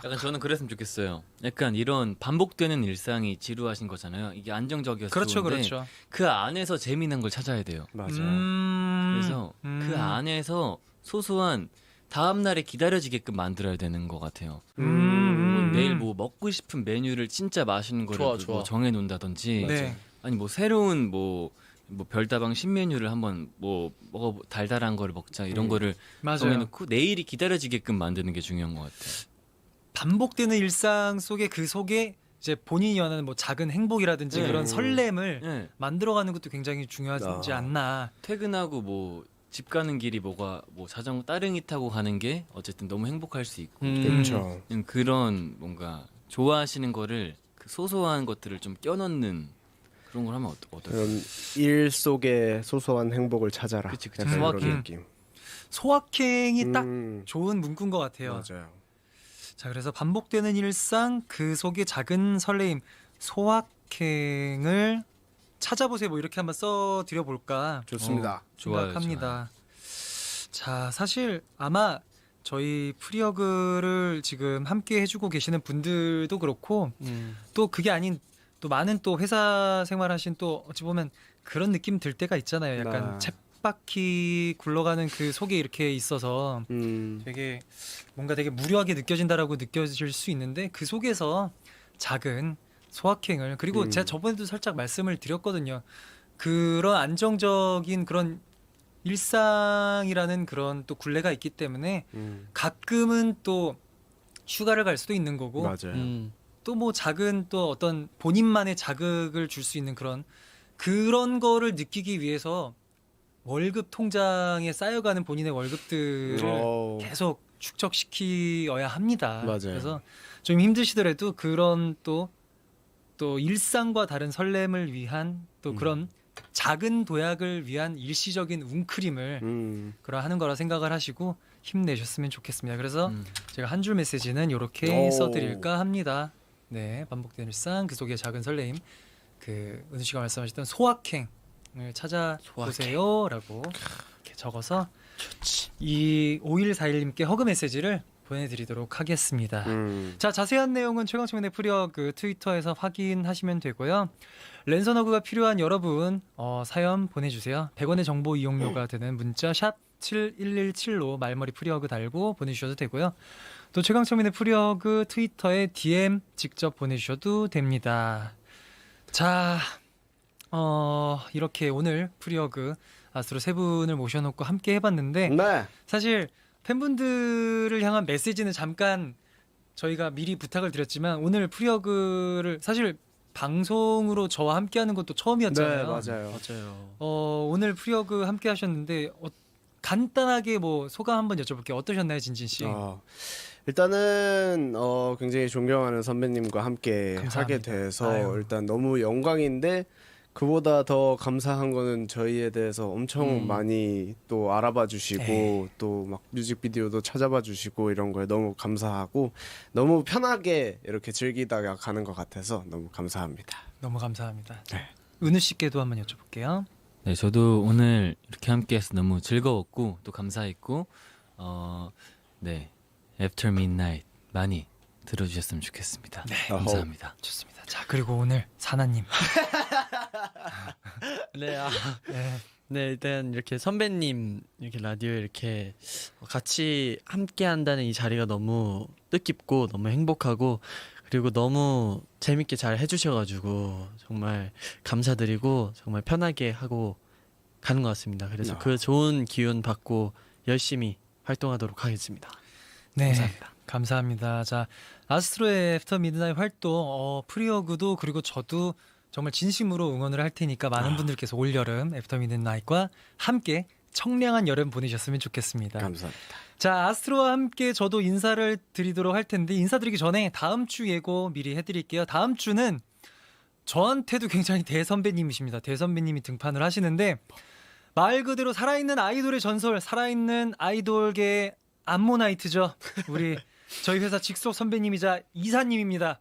약간 저는 그랬으면 좋겠어요. 약간 이런 반복되는 일상이 지루하신 거잖아요. 이게 안정적이어서 그렇죠, 좋은데 그렇죠. 그 안에서 재미난 걸 찾아야 돼요. 맞아요. 그래서 그 안에서 소소한 다음 날에 기다려지게끔 만들어야 되는 것 같아요. 뭐 내일 뭐 먹고 싶은 메뉴를 진짜 맛있는 거를 좋아. 뭐 정해 놓는다든지, 네. 아니 뭐 새로운 뭐 별다방 신메뉴를 한번 뭐 먹어 달달한 거를 먹자 이런 거를 맞아요. 정해놓고 내일이 기다려지게끔 만드는 게 중요한 것 같아요. 반복되는 일상 속에 그 속에 이제 본인이 원하는 뭐 작은 행복이라든지 그런 설렘을 네. 만들어가는 것도 굉장히 중요하지 않나. 퇴근하고 뭐 집 가는 길이 뭐 자전거 따릉이 타고 가는 게 어쨌든 너무 행복할 수 있고 그렇죠. 그런 뭔가 좋아하시는 거를 그 소소한 것들을 좀 껴넣는 그런 걸 하면 어떨까요? 그런 일 속에 소소한 행복을 찾아라. 그치. 약간 이런 소확행. 느낌. 소확행이 딱 좋은 문구인 것 같아요. 맞아요. 자, 그래서 반복되는 일상 그 속에 작은 설레임, 소확행을 찾아보세요. 뭐 이렇게 한번 써드려 볼까 좋습니다. 좋아요, 생각합니다. 자, 사실 아마 저희 프리어그를 지금 함께 해주고 계시는 분들도 그렇고 또 그게 아닌 또 많은 또 회사 생활하신 또 어찌 보면 그런 느낌 들 때가 있잖아요. 약간 쳇바퀴 굴러가는 그 속에 이렇게 있어서 되게 뭔가 되게 무료하게 느껴진다라고 느껴질 수 있는데 그 속에서 작은 소확행을, 그리고 제가 저번에도 살짝 말씀을 드렸거든요. 그런 안정적인 그런 일상이라는 그런 또 굴레가 있기 때문에 가끔은 또 휴가를 갈 수도 있는 거고 맞아요. 또 뭐 작은 또 어떤 본인만의 자극을 줄 수 있는 그런 거를 느끼기 위해서 월급 통장에 쌓여가는 본인의 월급들을 계속 축적시키어야 합니다. 맞아요. 그래서 좀 힘드시더라도 그런 또 일상과 다른 설렘을 위한 또 그런 작은 도약을 위한 일시적인 웅크림을 하는 거라 생각을 하시고 힘내셨으면 좋겠습니다. 그래서 제가 한 줄 메시지는 이렇게 써드릴까 합니다. 네, 반복되는 일상 그 속에 작은 설레임, 그 은수 씨가 말씀하셨던 소확행을 찾아보세요라고 이렇게 적어서 이 5141님께 허그 메시지를 보내드리도록 하겠습니다. 자, 자세한 내용은 최강청민의 프리허그 트위터에서 확인하시면 되고요. 랜선허그가 필요한 여러분 사연 보내주세요. 100원의 정보 이용료가 드는 문자 샵 7117로 말머리 프리허그 달고 보내주셔도 되고요. 또 최강청민의 프리허그 트위터에 DM 직접 보내주셔도 됩니다. 자, 이렇게 오늘 프리허그 아스트로 세 분을 모셔놓고 함께 해봤는데 네. 사실 팬분들을 향한 메시지는 잠깐 저희가 미리 부탁을 드렸지만 오늘 프리허그를 사실 방송으로 저와 함께하는 것도 처음이었잖아요. 네, 맞아요. 맞아요. 오늘 프리허그 함께 하셨는데 간단하게 뭐 소감 한번 여쭤볼게요. 어떠셨나요, 진진 씨? 일단은 굉장히 존경하는 선배님과 함께 감사합니다. 하게 돼서 아유. 일단 너무 영광인데 그보다 더 감사한 거는 저희에 대해서 엄청 많이 또 알아봐 주시고 또 막 뮤직비디오도 찾아봐 주시고 이런 거에 너무 감사하고 너무 편하게 이렇게 즐기다가 가는 것 같아서 너무 감사합니다. 너무 감사합니다. 네. 은우 씨께도 한번 여쭤볼게요. 네, 저도 오늘 이렇게 함께해서 너무 즐거웠고 또 감사했고 네, After Midnight 많이 들어주셨으면 좋겠습니다. 네. 감사합니다. 좋습니다. 자, 그리고 오늘 사나님. 네, 네. 네, 일단 이렇게 선배님 이렇게 라디오에 이렇게 같이 함께 한다는 이 자리가 너무 뜻깊고 너무 행복하고 그리고 너무 재밌게 잘 해주셔가지고 정말 감사드리고 정말 편하게 하고 가는 것 같습니다. 그래서 그 좋은 기운 받고 열심히 활동하도록 하겠습니다. 네. 감사합니다. 감사합니다. 자, 아스트로의 애프터 미드나잇 활동 프리허그도 그리고 저도 정말 진심으로 응원을 할 테니까 많은 분들께서 올여름 애프터 미드나잇과 함께 청량한 여름 보내셨으면 좋겠습니다. 감사합니다. 자, 아스트로와 함께 저도 인사를 드리도록 할 텐데 인사드리기 전에 다음 주 예고 미리 해드릴게요. 다음 주는 저한테도 굉장히 대선배님이십니다. 대선배님이 등판을 하시는데 말 그대로 살아있는 아이돌의 전설, 살아있는 아이돌계의 암모나이트죠. 우리 저희 회사 직속 선배님이자 이사님입니다.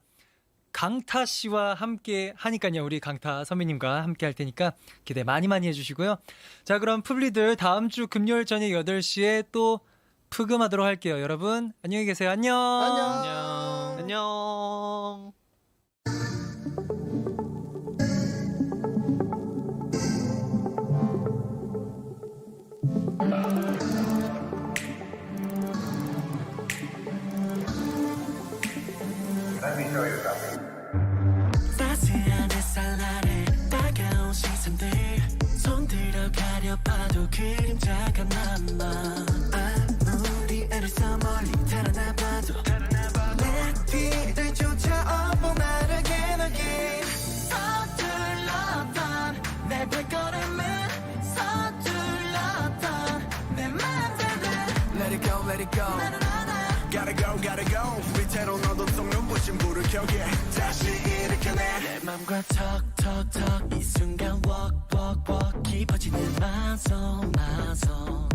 강타 씨와 함께 하니까요. 우리 강타 선배님과 함께 할 테니까 기대 많이 해주시고요. 자, 그럼 풋리들 다음 주 금요일 저녁 8시에 또 푸금하도록 할게요. 여러분 안녕히 계세요. 안녕. 안녕. 따스한 햇살 아래 따가운 시선들 손들어 가려 봐도 그림자가 남아 아무리 애를 써 멀리 달아나봐도 내 뒤를 쫓아오고 나르게 너긴 서툴렀던 내 발걸음은 서툴렀던 내 맘대로 Let it go, let it go Gotta go, gotta go 위태로운 어둠 속 눈부신 불을 켜게 다시 일으켜내 내 맘과 턱턱턱 이 순간 walk, walk, walk 깊어지는 마성 마성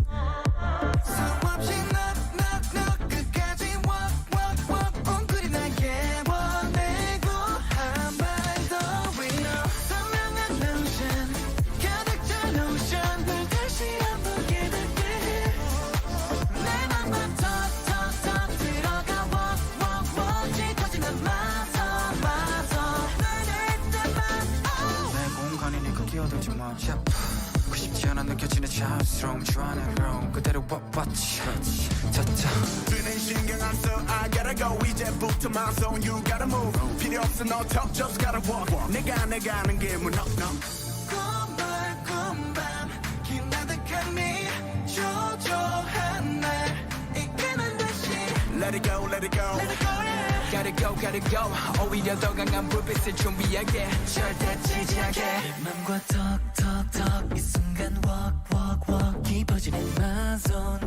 수없이 knock, knock, knock 끝까지 walk, walk, walk 엉클이 나게 원내고 한 발 더 위로 선명한 lotion 가득 찬 lotion 널 다시 안 보게 될게 내 맘과 턱턱턱 들어가 walk, walk, walk 짙어지는 마성 마성 널 낼 때만 내 공간이 네 거 끼어들지 마 그 쉽지 않아 느껴지는 자연스러움 좋아하는 room 그대로 왔지 차차 드는 신경 안 써 I gotta go 이제부터 my zone you gotta move 필요 없어 no talk just gotta walk 내가 하는 게 뭐 no no 꿈밤 기나득함이 초조한 날 이끄는 듯이 Let it go let it go let it go yeah. Gotta go gotta go 오히려 더 강한 불빛을 준비하게 절대 지지 않게 내 맘과 턱턱턱 이 순간 walk walk walk 깊어지는 마성